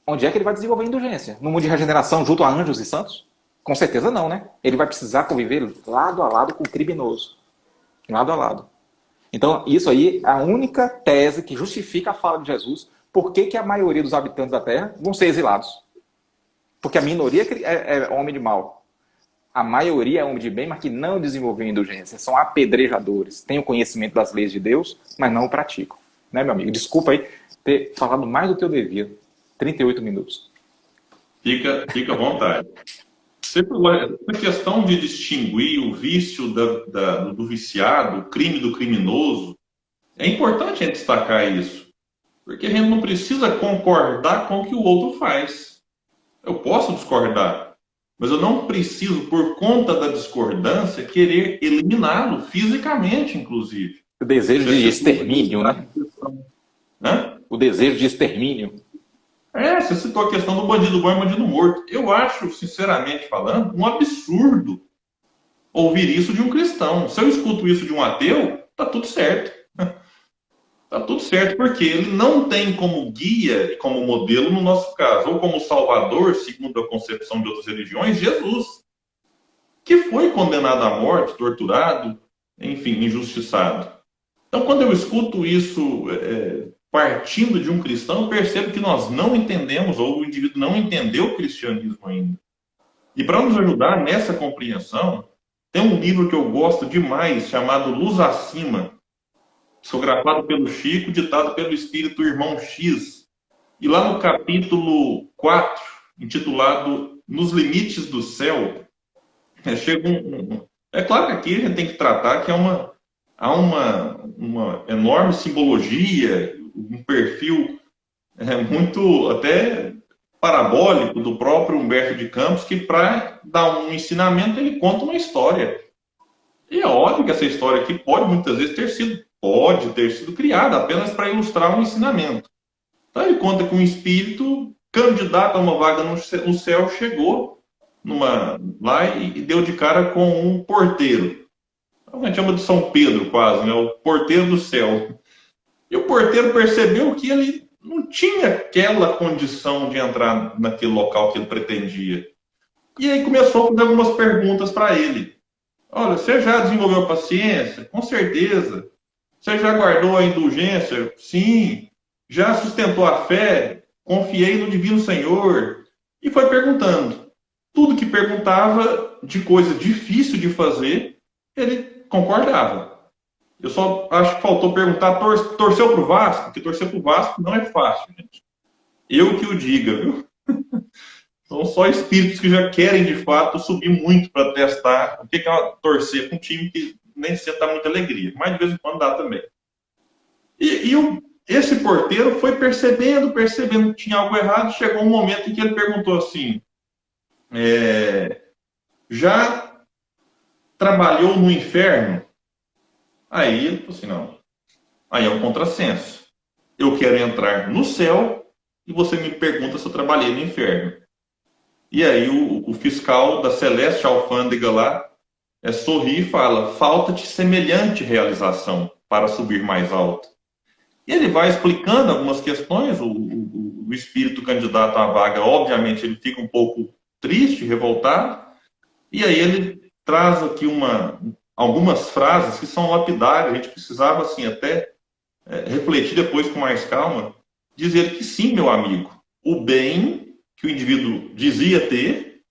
onde é que ele vai desenvolver a indulgência? No mundo de regeneração, junto a anjos e santos? Com certeza não, né? Ele vai precisar conviver lado a lado com o criminoso. Lado a lado. Então, isso aí é a única tese que justifica a fala de Jesus. Por que a maioria dos habitantes da Terra vão ser exilados? Porque a minoria é homem de mal. A maioria é homem de bem, mas que não desenvolveu indulgência. São apedrejadores. Têm o conhecimento das leis de Deus, mas não o praticam. Né, meu amigo? Desculpa aí ter falado mais do que eu devia. 38 minutos. Fica à vontade. A questão de distinguir o vício do viciado, o crime do criminoso, é importante a gente destacar isso. Porque a gente não precisa concordar com o que o outro faz. Eu posso discordar, mas eu não preciso, por conta da discordância, querer eliminá-lo fisicamente, inclusive. O desejo de extermínio, né? Hã? O desejo de extermínio. Você citou a questão do bandido bom e bandido morto. Eu acho, sinceramente falando, um absurdo ouvir isso de um cristão. Se eu escuto isso de um ateu, tá tudo certo. Tá tudo certo, porque ele não tem como guia e como modelo, no nosso caso, ou como salvador, segundo a concepção de outras religiões, Jesus, que foi condenado à morte, torturado, enfim, injustiçado. Então, quando eu escuto isso partindo de um cristão, eu percebo que nós não entendemos, ou o indivíduo não entendeu o cristianismo ainda. E para nos ajudar nessa compreensão, tem um livro que eu gosto demais, chamado Luz Acima, psicografado pelo Chico, ditado pelo espírito Irmão X. E lá no capítulo 4, intitulado Nos Limites do Céu, chega É claro que aqui a gente tem que tratar que há uma enorme simbologia, um perfil muito até parabólico do próprio Humberto de Campos, que para dar um ensinamento ele conta uma história. E é óbvio que essa história aqui muitas vezes pode ter sido criada apenas para ilustrar um ensinamento. Então ele conta que um espírito candidato a uma vaga no céu chegou lá e deu de cara com um porteiro. A gente chama de São Pedro quase, né? O porteiro do céu. E o porteiro percebeu que ele não tinha aquela condição de entrar naquele local que ele pretendia. E aí começou a fazer algumas perguntas para ele. Olha, você já desenvolveu paciência? Com certeza. Você já guardou a indulgência? Sim. Já sustentou a fé? Confiei no Divino Senhor. E foi perguntando. Tudo que perguntava de coisa difícil de fazer, ele concordava. Eu só acho que faltou perguntar, torceu para o Vasco? Porque torcer para o Vasco não é fácil, gente. Eu que o diga, viu? São só espíritos que já querem, de fato, subir muito para testar o que é torcer com um time que nem sempre dá muita alegria. Mas de vez em quando dá também. Esse porteiro foi percebendo que tinha algo errado. Chegou um momento em que ele perguntou assim, já trabalhou no inferno? Aí ele falou assim, não. Aí é um contrassenso. Eu quero entrar no céu e você me pergunta se eu trabalhei no inferno. E aí o fiscal da Celeste Alfândega lá sorri e fala, falta-te semelhante realização para subir mais alto. E ele vai explicando algumas questões, o espírito candidato à vaga, obviamente, ele fica um pouco triste, revoltado, e aí ele traz aqui algumas frases que são lapidárias, a gente precisava assim até refletir depois com mais calma, dizer que sim, meu amigo, o bem que o indivíduo dizia ter,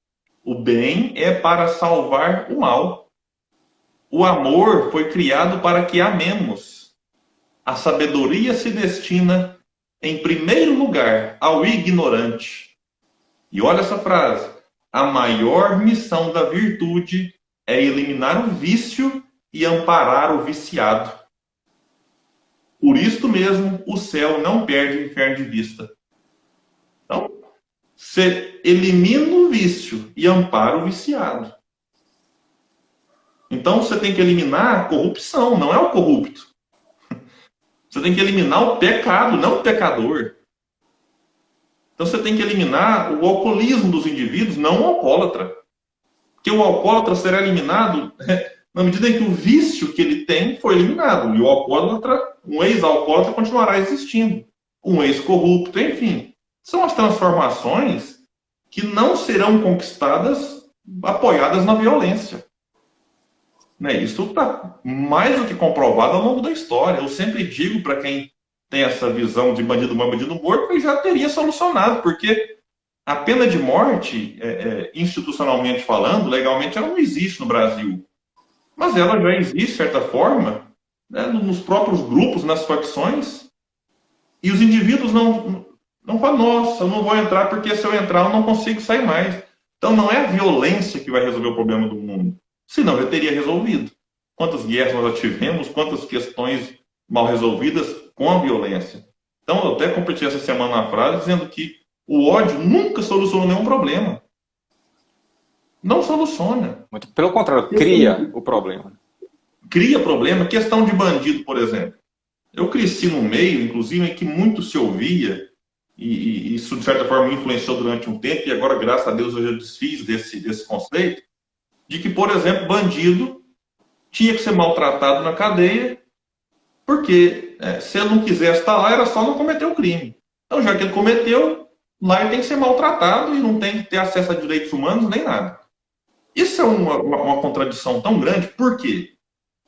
o bem é para salvar o mal. O amor foi criado para que amemos. A sabedoria se destina, em primeiro lugar, ao ignorante. E olha essa frase, a maior missão da virtude é eliminar o vício e amparar o viciado. Por isto mesmo, o céu não perde o inferno de vista. Então, você elimina o vício e ampara o viciado. Então, você tem que eliminar a corrupção, não é o corrupto. Você tem que eliminar o pecado, não o pecador. Então, você tem que eliminar o alcoolismo dos indivíduos, não o alcoólatra. Porque o alcoólatra será eliminado na medida em que o vício que ele tem foi eliminado. E o alcoólatra, um ex-alcoólatra, continuará existindo. Um ex-corrupto, enfim. São as transformações que não serão conquistadas apoiadas na violência. Isso está mais do que comprovado ao longo da história. Eu sempre digo para quem tem essa visão de bandido bom, bandido morto, que já teria solucionado, porque a pena de morte, institucionalmente falando, legalmente, ela não existe no Brasil. Mas ela já existe, de certa forma, nos próprios grupos, nas facções, e os indivíduos não falam, nossa, eu não vou entrar, porque se eu entrar eu não consigo sair mais. Então não é a violência que vai resolver o problema do mundo. Senão já teria resolvido. Quantas guerras nós já tivemos, quantas questões mal resolvidas com a violência. Então eu até compartilhei essa semana uma frase dizendo que o ódio nunca soluciona nenhum problema. Não soluciona. Muito pelo contrário, cria o problema. Cria problema. Questão de bandido, por exemplo. Eu cresci num meio, inclusive, em que muito se ouvia, e isso, de certa forma, me influenciou durante um tempo, e agora, graças a Deus, eu já desfiz desse conceito, de que, por exemplo, bandido tinha que ser maltratado na cadeia, porque se ele não quisesse estar lá, era só não cometer o crime. Então, já que ele cometeu, lá ele tem que ser maltratado e não tem que ter acesso a direitos humanos nem nada. Isso é uma contradição tão grande, por quê?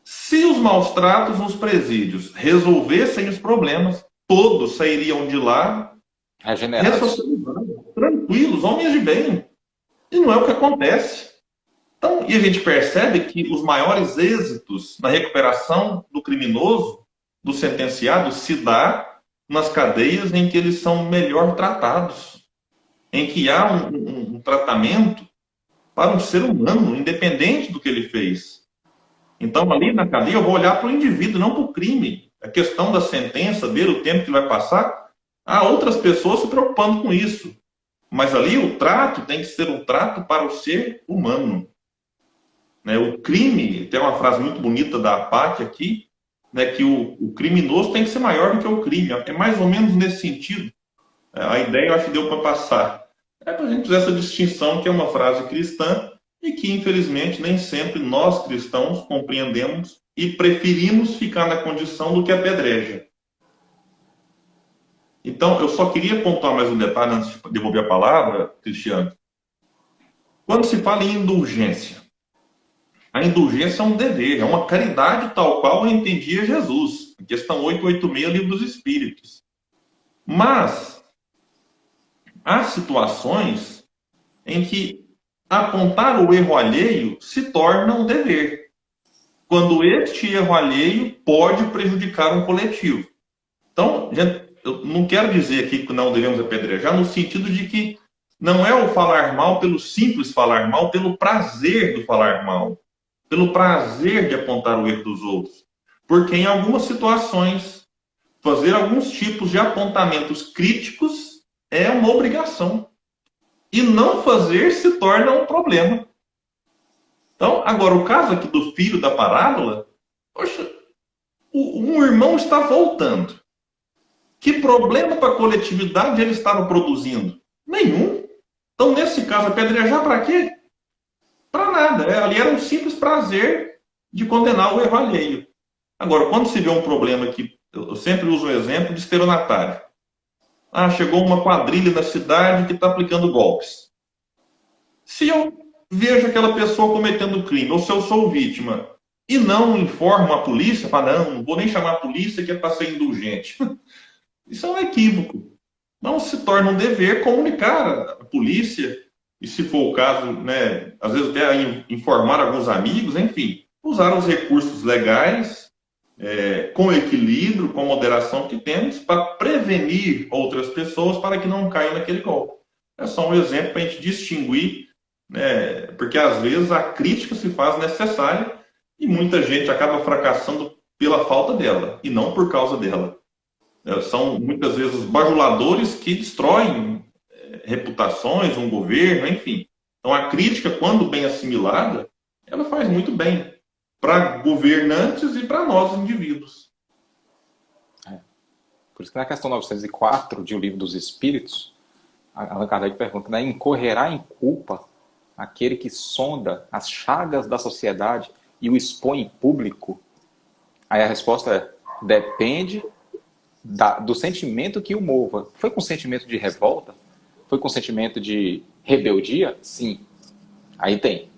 Se os maus tratos nos presídios resolvessem os problemas, todos sairiam de lá Regenerados. ressocializados, tranquilos, homens de bem. E não é o que acontece. Então, e a gente percebe que os maiores êxitos na recuperação do criminoso, do sentenciado, se dá nas cadeias em que eles são melhor tratados, em que há um tratamento para um ser humano, independente do que ele fez. Então, ali na cadeia, eu vou olhar para o indivíduo, não para o crime. A questão da sentença, ver o tempo que vai passar, há outras pessoas se preocupando com isso. Mas ali o trato tem que ser um trato para o ser humano. Né? O crime, tem uma frase muito bonita da Apátia aqui, né, que o criminoso tem que ser maior do que o crime. É mais ou menos nesse sentido. A ideia eu acho que deu para passar. É para a gente fazer essa distinção, que é uma frase cristã, e que, infelizmente, nem sempre nós cristãos compreendemos e preferimos ficar na condição do que apedreja. Então, eu só queria pontuar mais um detalhe antes de devolver a palavra, Cristiano. Quando se fala em indulgência, a indulgência é um dever, é uma caridade tal qual entendia Jesus. Questão 886, Livro dos Espíritos. Mas há situações em que apontar o erro alheio se torna um dever, quando este erro alheio pode prejudicar um coletivo. Então, eu não quero dizer aqui que não devemos apedrejar, no sentido de que não é o falar mal pelo simples falar mal, pelo prazer do falar mal, pelo prazer de apontar o erro dos outros. Porque em algumas situações, fazer alguns tipos de apontamentos críticos é uma obrigação. E não fazer se torna um problema. Então, agora, o caso aqui do filho da parábola, poxa, um irmão está voltando. Que problema para a coletividade ele estava produzindo? Nenhum. Então, nesse caso, apedrejar para quê? Para nada. Ali era um simples prazer de condenar o erro alheio. Agora, quando se vê um problema que eu sempre uso o exemplo de estelionatário. Chegou uma quadrilha na cidade que está aplicando golpes. Se eu vejo aquela pessoa cometendo crime, ou se eu sou vítima, e não informo a polícia, não vou nem chamar a polícia que é para ser indulgente. Isso é um equívoco. Não se torna um dever comunicar a polícia, e se for o caso, né, às vezes até informar alguns amigos, enfim, usar os recursos legais, com equilíbrio, com moderação que temos, para prevenir outras pessoas para que não caiam naquele golpe. É só um exemplo para a gente distinguir, né, porque às vezes a crítica se faz necessária e muita gente acaba fracassando pela falta dela e não por causa dela. São muitas vezes os bajuladores que destroem reputações, um governo, enfim. Então a crítica, quando bem assimilada, ela faz muito bem para governantes e para nós, indivíduos. Por isso que na questão 904 de O Livro dos Espíritos, Allan Kardec pergunta, né, incorrerá em culpa aquele que sonda as chagas da sociedade e o expõe em público? Aí a resposta é, depende do sentimento que o mova. Foi com sentimento de revolta? Foi com sentimento de rebeldia? Sim. Aí tem.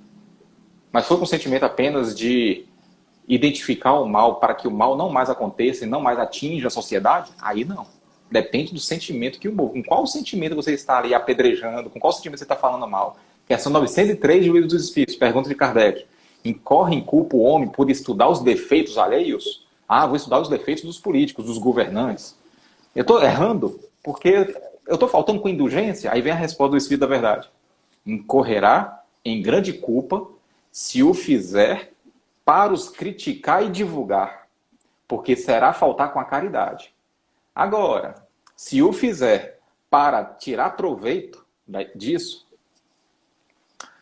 Mas foi com sentimento apenas de identificar o mal para que o mal não mais aconteça e não mais atinja a sociedade? Aí não. Depende do sentimento que o move. Com qual sentimento você está ali apedrejando? Com qual sentimento você está falando mal? Questão 903 do Livro dos Espíritos. Pergunta de Kardec. Incorre em culpa o homem por estudar os defeitos alheios? Vou estudar os defeitos dos políticos, dos governantes. Eu estou errando porque eu estou faltando com indulgência? Aí vem a resposta do Espírito da Verdade. Incorrerá em grande culpa se o fizer para os criticar e divulgar, porque será faltar com a caridade. Agora, se o fizer para tirar proveito disso,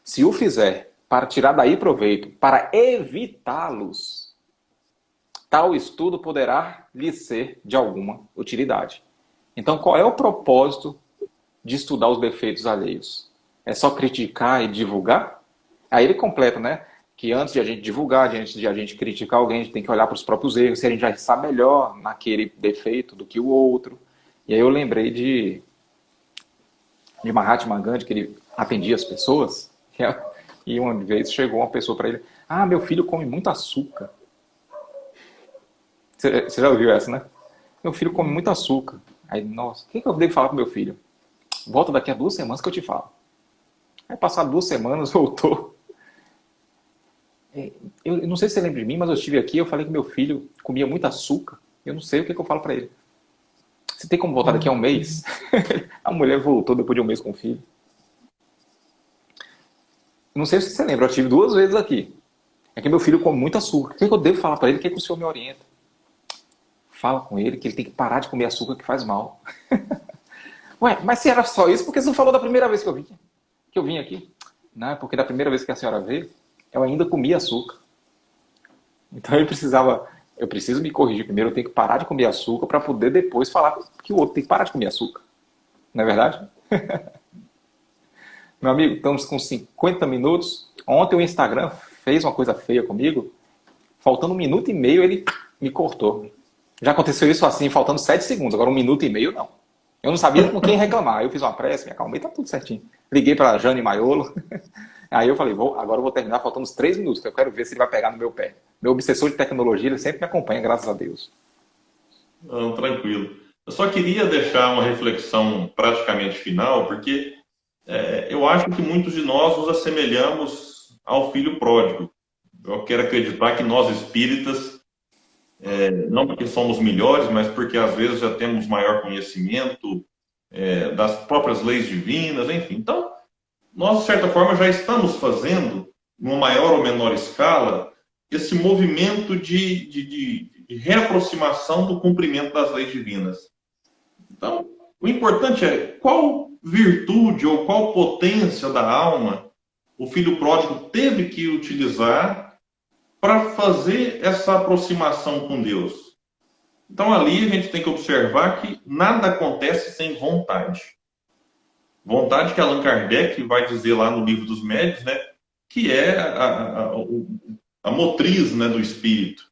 se o fizer para tirar daí proveito, para evitá-los, tal estudo poderá lhe ser de alguma utilidade. Então, qual é o propósito de estudar os defeitos alheios? É só criticar e divulgar? Aí ele completa, né? Que antes de a gente divulgar, antes de a gente criticar alguém, a gente tem que olhar para os próprios erros, se a gente já está melhor naquele defeito do que o outro. E aí eu lembrei de Mahatma Gandhi, que ele atendia as pessoas, e uma vez chegou uma pessoa para ele, meu filho come muito açúcar. Você já ouviu essa, né? Meu filho come muito açúcar. Aí, nossa, o que eu devo falar pro meu filho? Volta daqui a 2 semanas que eu te falo. Aí, passar 2 semanas, voltou. Eu não sei se você lembra de mim, mas eu estive aqui, eu falei que meu filho comia muito açúcar. Eu não sei o que eu falo pra ele. Você tem como voltar daqui a um mês? A mulher voltou depois de um mês com o filho. Não sei se você lembra, eu estive 2 vezes aqui. É que meu filho come muito açúcar. O que eu devo falar pra ele? O que o senhor me orienta? Fala com ele que ele tem que parar de comer açúcar que faz mal. Ué, mas se era só isso, por que você não falou da primeira vez que eu vim aqui? Não, é porque da primeira vez que a senhora veio, eu ainda comia açúcar. Então eu preciso me corrigir primeiro, eu tenho que parar de comer açúcar para poder depois falar que o outro tem que parar de comer açúcar. Não é verdade? Meu amigo, estamos com 50 minutos. Ontem o Instagram fez uma coisa feia comigo. Faltando 1 minuto e meio, ele me cortou. Já aconteceu isso assim, faltando 7 segundos. Agora 1 minuto e meio, não. Eu não sabia com quem reclamar. Eu fiz uma prece, me acalmei, tá tudo certinho. Liguei para a Jane Maiolo. Aí eu falei, agora eu vou terminar faltando uns 3 minutos, que eu quero ver se ele vai pegar no meu pé. Meu obsessor de tecnologia, ele sempre me acompanha, graças a Deus. Não, tranquilo. Eu só queria deixar uma reflexão praticamente final, porque eu acho que muitos de nós nos assemelhamos ao filho pródigo. Eu quero acreditar que nós espíritas, não porque somos melhores, mas porque às vezes já temos maior conhecimento das próprias leis divinas, enfim. Então, nós, de certa forma, já estamos fazendo, numa maior ou menor escala, esse movimento de reaproximação do cumprimento das leis divinas. Então, o importante é qual virtude ou qual potência da alma o filho pródigo teve que utilizar para fazer essa aproximação com Deus. Então, ali a gente tem que observar que nada acontece sem vontade. Vontade que Allan Kardec vai dizer lá no Livro dos Médiuns, né, que é a motriz, né, do espírito,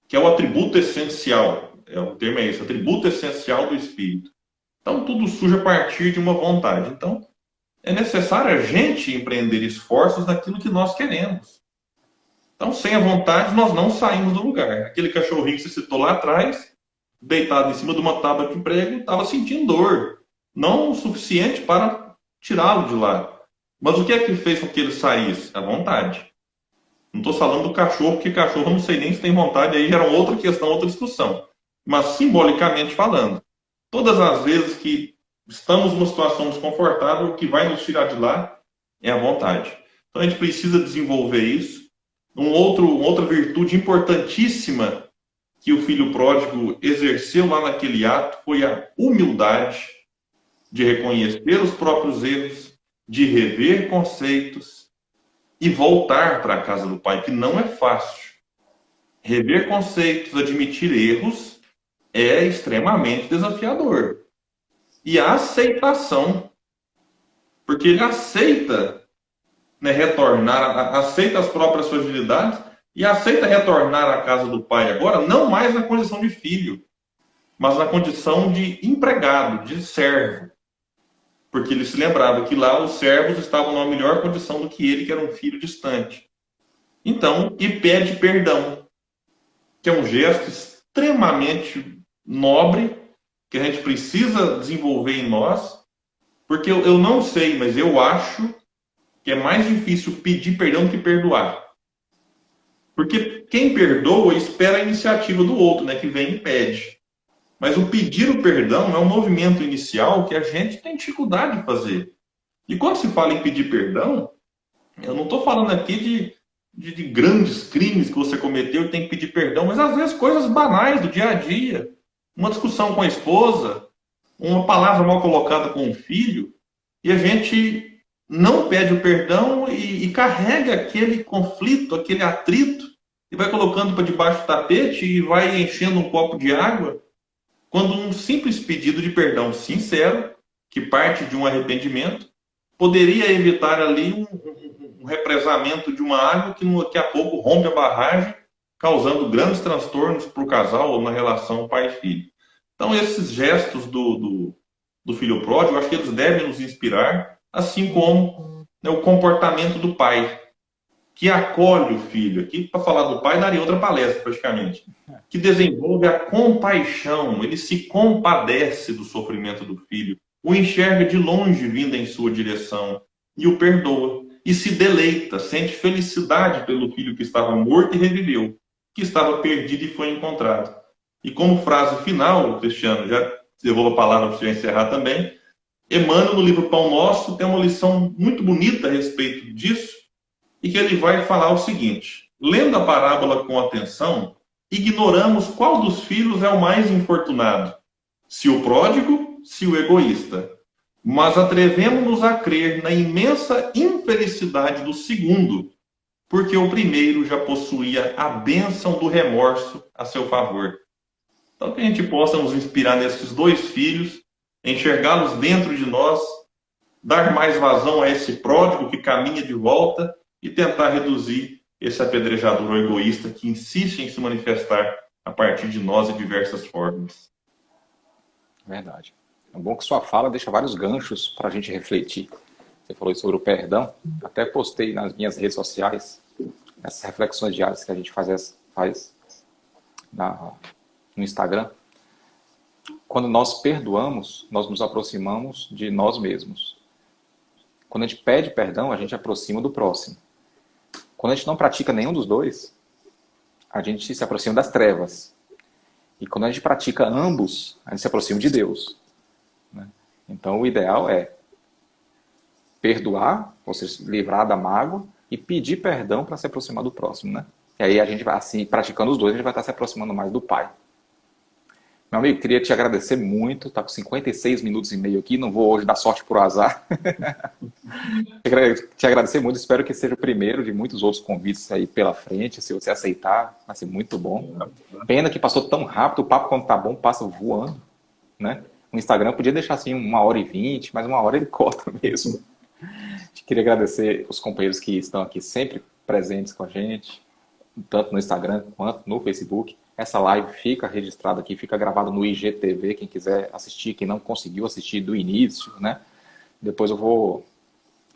que é o atributo essencial. O termo é esse, atributo essencial do espírito. Então, tudo surge a partir de uma vontade. Então, é necessário a gente empreender esforços naquilo que nós queremos. Então, sem a vontade, nós não saímos do lugar. Aquele cachorrinho que você citou lá atrás, deitado em cima de uma tábua de prego, estava sentindo dor. Não o suficiente para tirá-lo de lá. Mas o que é que fez com que ele saísse? A vontade. Não estou falando do cachorro, porque cachorro não sei nem se tem vontade, aí gera outra questão, outra discussão. Mas simbolicamente falando, todas as vezes que estamos numa situação desconfortável, o que vai nos tirar de lá é a vontade. Então a gente precisa desenvolver isso. Outra virtude importantíssima que o filho pródigo exerceu lá naquele ato foi a humildade de reconhecer os próprios erros, de rever conceitos e voltar para a casa do pai, que não é fácil. Rever conceitos, admitir erros é extremamente desafiador. E a aceitação, porque ele aceita, né, retornar, aceita as próprias fragilidades e aceita retornar à casa do pai agora, não mais na condição de filho, mas na condição de empregado, de servo. Porque ele se lembrava que lá os servos estavam numa melhor condição do que ele, que era um filho distante. Então, e pede perdão, que é um gesto extremamente nobre, que a gente precisa desenvolver em nós, porque eu não sei, mas eu acho que é mais difícil pedir perdão do que perdoar. Porque quem perdoa espera a iniciativa do outro, né, que vem e pede. Mas o pedir o perdão é um movimento inicial que a gente tem dificuldade de fazer. E quando se fala em pedir perdão, eu não estou falando aqui de grandes crimes que você cometeu e tem que pedir perdão, mas às vezes coisas banais do dia a dia. Uma discussão com a esposa, uma palavra mal colocada com o filho, e a gente não pede o perdão e carrega aquele conflito, aquele atrito, e vai colocando para debaixo do tapete e vai enchendo um copo de água, quando um simples pedido de perdão sincero, que parte de um arrependimento, poderia evitar ali um represamento de uma água que daqui a pouco rompe a barragem, causando grandes transtornos para o casal ou na relação pai-filho. Então, esses gestos do filho pródigo, eu acho que eles devem nos inspirar, assim como, né, o comportamento do pai. que acolhe o filho. Aqui, para falar do pai, daria outra palestra, praticamente. Que desenvolve a compaixão, ele se compadece do sofrimento do filho, o enxerga de longe vindo em sua direção e o perdoa. E se deleita, sente felicidade pelo filho que estava morto e reviveu, que estava perdido e foi encontrado. E como frase final, Cristiano, já devolvo a palavra para você encerrar também, Emmanuel, no livro Pão Nosso, tem uma lição muito bonita a respeito disso, e que ele vai falar o seguinte: lendo a parábola com atenção, ignoramos qual dos filhos é o mais infortunado, se o pródigo, se o egoísta. Mas atrevemos-nos a crer na imensa infelicidade do segundo, porque o primeiro já possuía a bênção do remorso a seu favor. Então, que a gente possa nos inspirar nesses dois filhos, enxergá-los dentro de nós, dar mais vazão a esse pródigo que caminha de volta e tentar reduzir esse apedrejador egoísta que insiste em se manifestar a partir de nós de diversas formas. Verdade. É bom que sua fala deixa vários ganchos para a gente refletir. Você falou sobre o perdão. Até postei nas minhas redes sociais essas reflexões diárias que a gente faz no Instagram. Quando nós perdoamos, nós nos aproximamos de nós mesmos. Quando a gente pede perdão, a gente aproxima do próximo. Quando a gente não pratica nenhum dos dois, a gente se aproxima das trevas. E quando a gente pratica ambos, a gente se aproxima de Deus. Né? Então, o ideal é perdoar, ou seja, livrar da mágoa, e pedir perdão para se aproximar do próximo. Né? E aí a gente vai, assim, praticando os dois, a gente vai estar se aproximando mais do Pai. Meu amigo, queria te agradecer muito. Está com 56 minutos e meio aqui. Não vou hoje dar sorte por azar. Te agradecer muito. Espero que seja o primeiro de muitos outros convites aí pela frente. Se você aceitar, vai ser muito bom. Pena que passou tão rápido. O papo, quando tá bom, passa voando. Né? O Instagram podia deixar assim 1h20, mas 1 hora ele corta mesmo. Queria agradecer os companheiros que estão aqui sempre presentes com a gente, tanto no Instagram quanto no Facebook. Essa live fica registrada aqui, fica gravada no IGTV, quem quiser assistir, quem não conseguiu assistir do início, né? Depois eu vou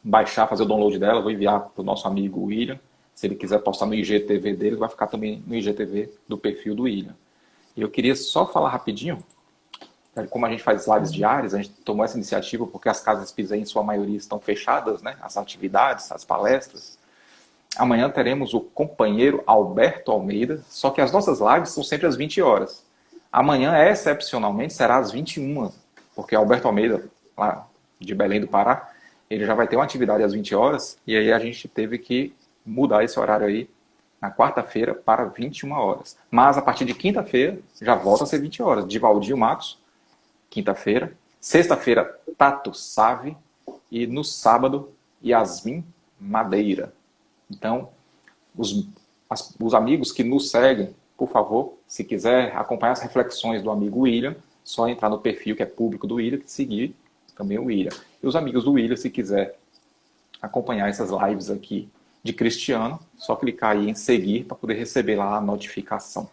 baixar, fazer o download dela, vou enviar para o nosso amigo William. Se ele quiser postar no IGTV dele, vai ficar também no IGTV do perfil do William. E eu queria só falar rapidinho, como a gente faz lives diárias, a gente tomou essa iniciativa porque as casas espíritas, em sua maioria, estão fechadas, né? As atividades, as palestras. Amanhã teremos o companheiro Alberto Almeida, só que as nossas lives são sempre às 20 horas. Amanhã, excepcionalmente, será às 21, porque Alberto Almeida, lá de Belém do Pará, ele já vai ter uma atividade às 20 horas, e aí a gente teve que mudar esse horário aí na quarta-feira para 21 horas. Mas a partir de quinta-feira já volta a ser 20 horas. De Valdir Matos, quinta-feira. Sexta-feira, Tato Save. E no sábado, Yasmin Madeira. Então, os amigos que nos seguem, por favor, se quiser acompanhar as reflexões do amigo William, só entrar no perfil que é público do William e seguir também o William. E os amigos do William, se quiser acompanhar essas lives aqui de Cristiano, só clicar aí em seguir para poder receber lá a notificação.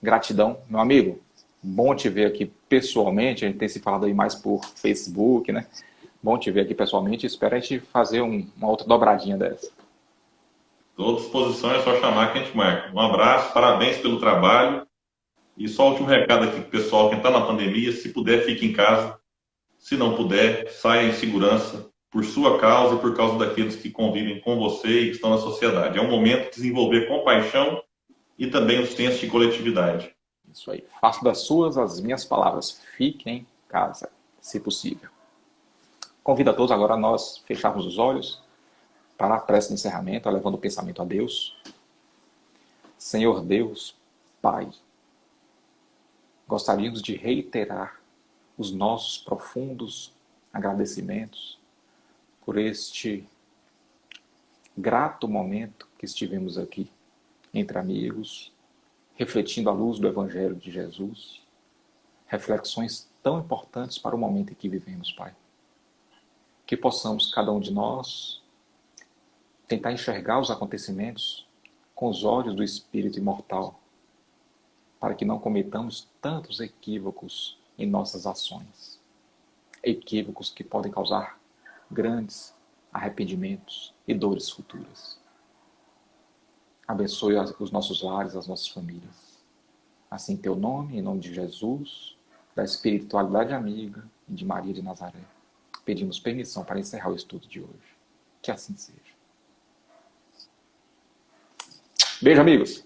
Gratidão, meu amigo. Bom te ver aqui pessoalmente. A gente tem se falado aí mais por Facebook, né? Bom te ver aqui pessoalmente. Espero a gente fazer uma outra dobradinha dessa. Estou à disposição, é só chamar que a gente marca. Um abraço, parabéns pelo trabalho. E só o último recado aqui para o pessoal que está na pandemia: se puder, fique em casa. Se não puder, saia em segurança por sua causa e por causa daqueles que convivem com você e que estão na sociedade. É um momento de desenvolver compaixão e também o senso de coletividade. Isso aí. Faço das suas as minhas palavras. Fique em casa, se possível. Convido a todos agora a nós fecharmos os olhos para a prece de encerramento, levando o pensamento a Deus. Senhor Deus, Pai, gostaríamos de reiterar os nossos profundos agradecimentos por este grato momento que estivemos aqui entre amigos, refletindo à luz do Evangelho de Jesus, reflexões tão importantes para o momento em que vivemos, Pai. Que possamos, cada um de nós, tentar enxergar os acontecimentos com os olhos do Espírito imortal, para que não cometamos tantos equívocos em nossas ações. Equívocos que podem causar grandes arrependimentos e dores futuras. Abençoe os nossos lares, as nossas famílias. Assim, em teu nome, em nome de Jesus, da espiritualidade amiga e de Maria de Nazaré, pedimos permissão para encerrar o estudo de hoje. Que assim seja. Beijo, amigos!